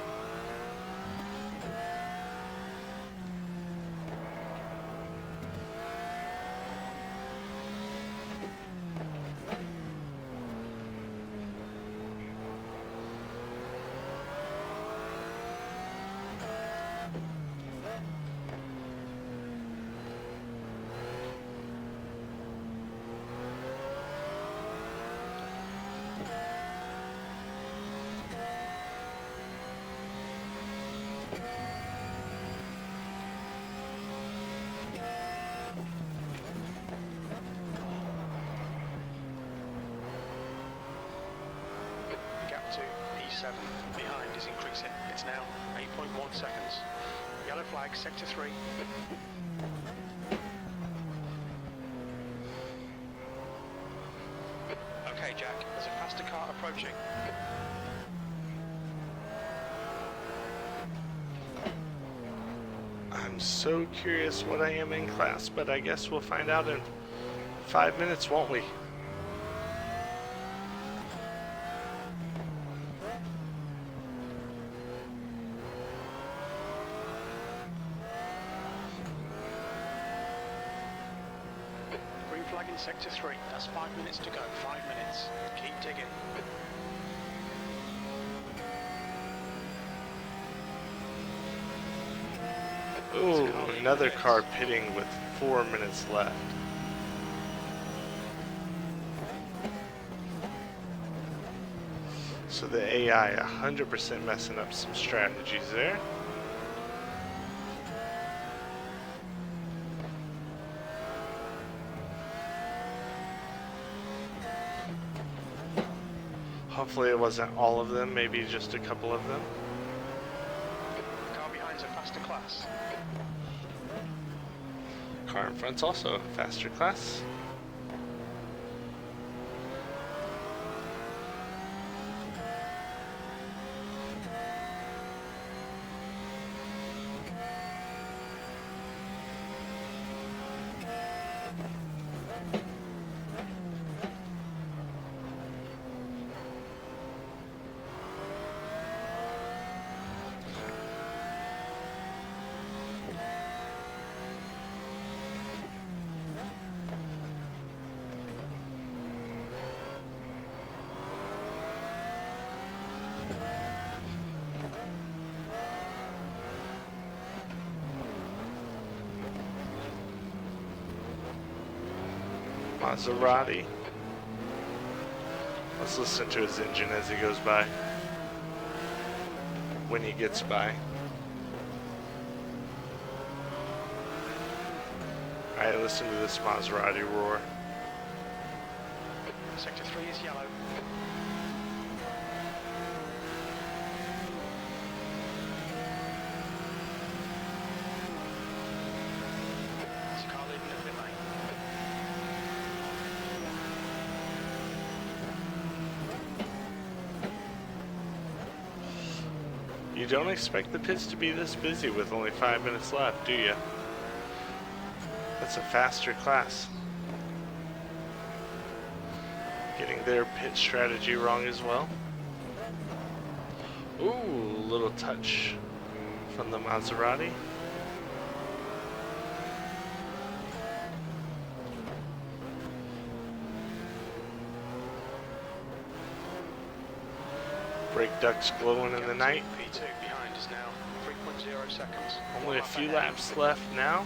E7 behind is increasing. It's now 8.1 seconds. Yellow flag, sector 3. Okay, Jack, there's a faster car approaching. I'm so curious what I am in class, but I guess we'll find out in 5 minutes, won't we? Green flag in sector 3. That's 5 minutes to go. 5 minutes. Keep digging. Ooh, another car pitting with 4 minutes left. So the AI 100% messing up some strategies there. Hopefully it wasn't all of them, maybe just a couple of them. Car behind's a faster class. Car in front's also a faster class. Maserati. Let's listen to his engine as he goes by. When he gets by. Alright, listen to this Maserati roar. Sector 3 is yellow. There's a car leading the pit lane. You don't expect the pits to be this busy with only 5 minutes left, do you? That's a faster class. Getting their pit strategy wrong as well. Ooh, little touch from the Maserati. Brake ducts glowing in the night. P2 behind is now 3.0 seconds. Only a One few lap ahead. laps left now.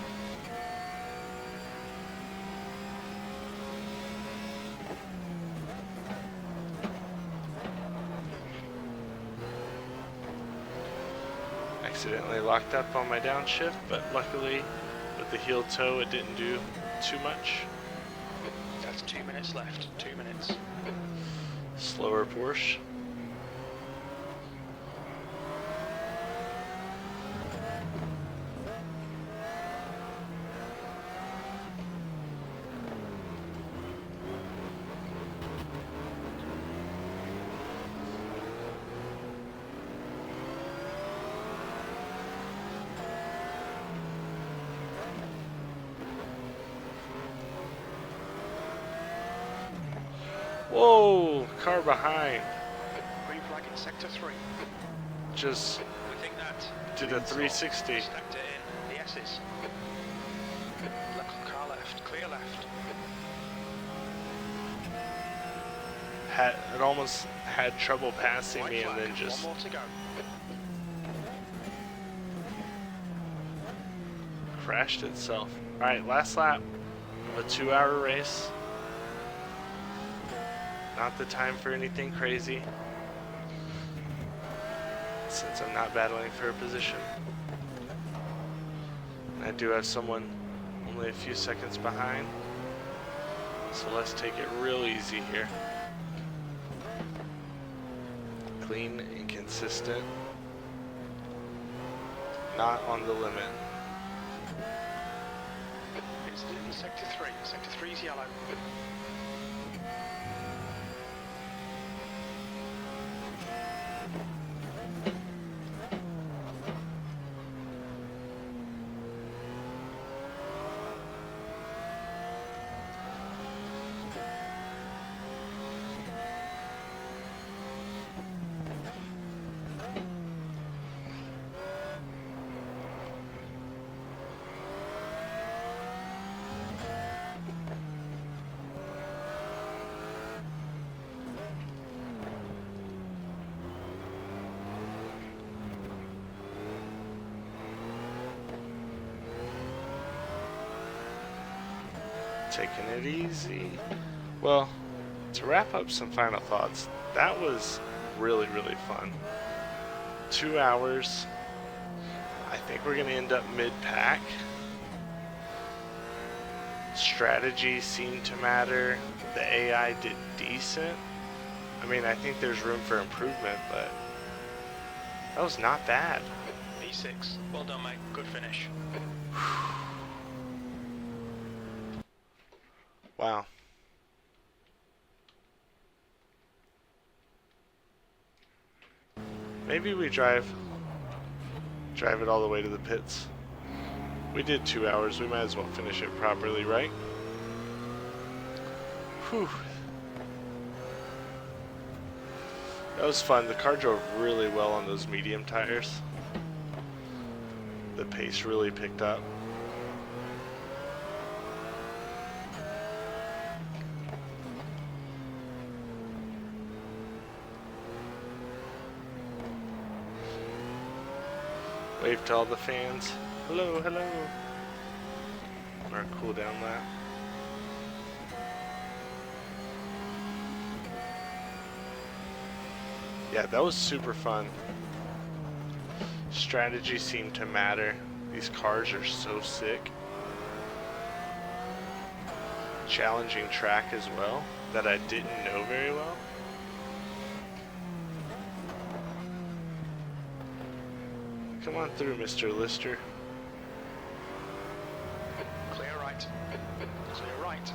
Accidentally locked up on my downshift, but luckily with the heel toe it didn't do too much. That's 2 minutes left. 2 minutes. Slower Porsche. Whoa, car behind. Green flag in sector 3. Just We think that did a 360. stacked it in. The S's. Left car left. Clear left. It almost had trouble passing White me flag. and then just One more to go. crashed itself. Alright, last lap of a 2-hour race. Not the time for anything crazy, since I'm not battling for a position. And I do have someone only a few seconds behind, so let's take it real easy here. Clean and consistent, not on the limit. Incident in sector 3. Sector 3 is yellow. Taking it easy. Well, to wrap up some final thoughts, that was really, really fun. 2 hours. I think we're going to end up mid-pack. Strategy seemed to matter. The AI did decent. I mean, I think there's room for improvement, but that was not bad. P6. Well done, mate. Good finish. Wow. Maybe we drive it all the way to the pits. We did 2 hours. We might as well finish it properly, right? Whew. That was fun. The car drove really well on those medium tires. The pace really picked up. Wave to all the fans. Hello, hello. Our cool down lap. Yeah, that was super fun. Strategy seemed to matter. These cars are so sick. Challenging track as well, that I didn't know very well. Come on through, Mr. Lister. Clear right. Clear right.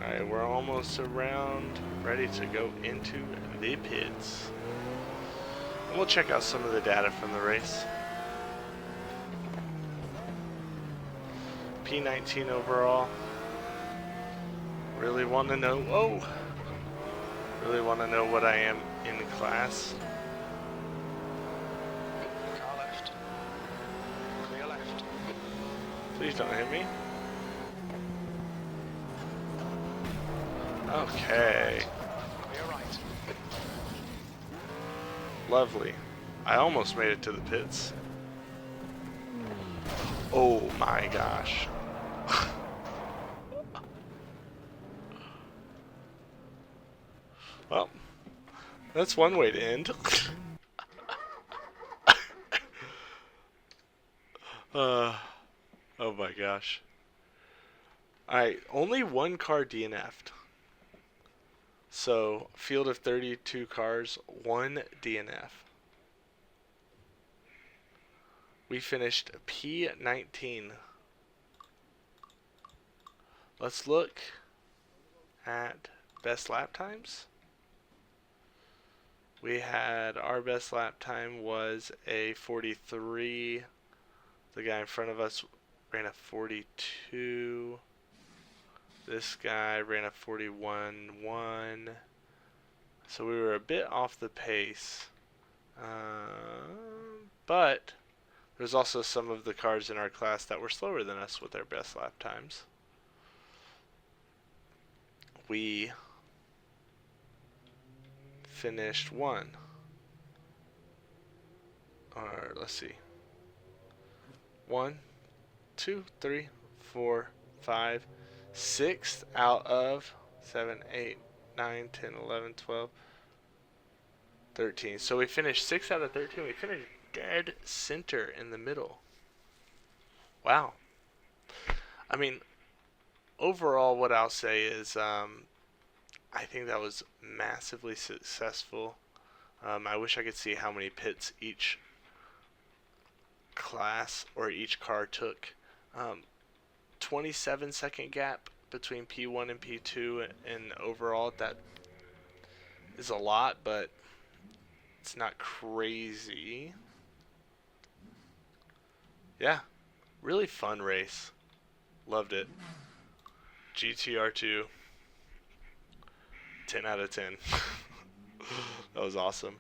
Alright, we're almost around, ready to go into the pits. And we'll check out some of the data from the race. P19 overall. Really want to know, whoa! Really want to know what I am in class. Car left. Clear left. Please don't hit me. Okay. Clear right. Lovely. I almost made it to the pits. Oh my gosh. Well, that's one way to end. Oh my gosh. Alright, only one car DNF'd. So, field of 32 cars, one DNF. We finished P19. Let's look at best lap times. We had our best lap time was a 43. The guy in front of us ran a 42. This guy ran a 41.1. So we were a bit off the pace. But there's also some of the cars in our class that were slower than us with their best lap times. We finished one. Or let's see. 1, 2, 3, 4, 5, 6 out of 7, 8, 9, 10, 11, 12, 13. So we finished 6 out of 13. We finished dead center in the middle. Wow. I mean, overall, what I'll say is I think that was massively successful. I wish I could see how many pits each class or each car took. 27-second gap between P1 and P2, and overall that is a lot, but it's not crazy. Yeah, really fun race. Loved it. GTR2, 10 out of 10. That was awesome.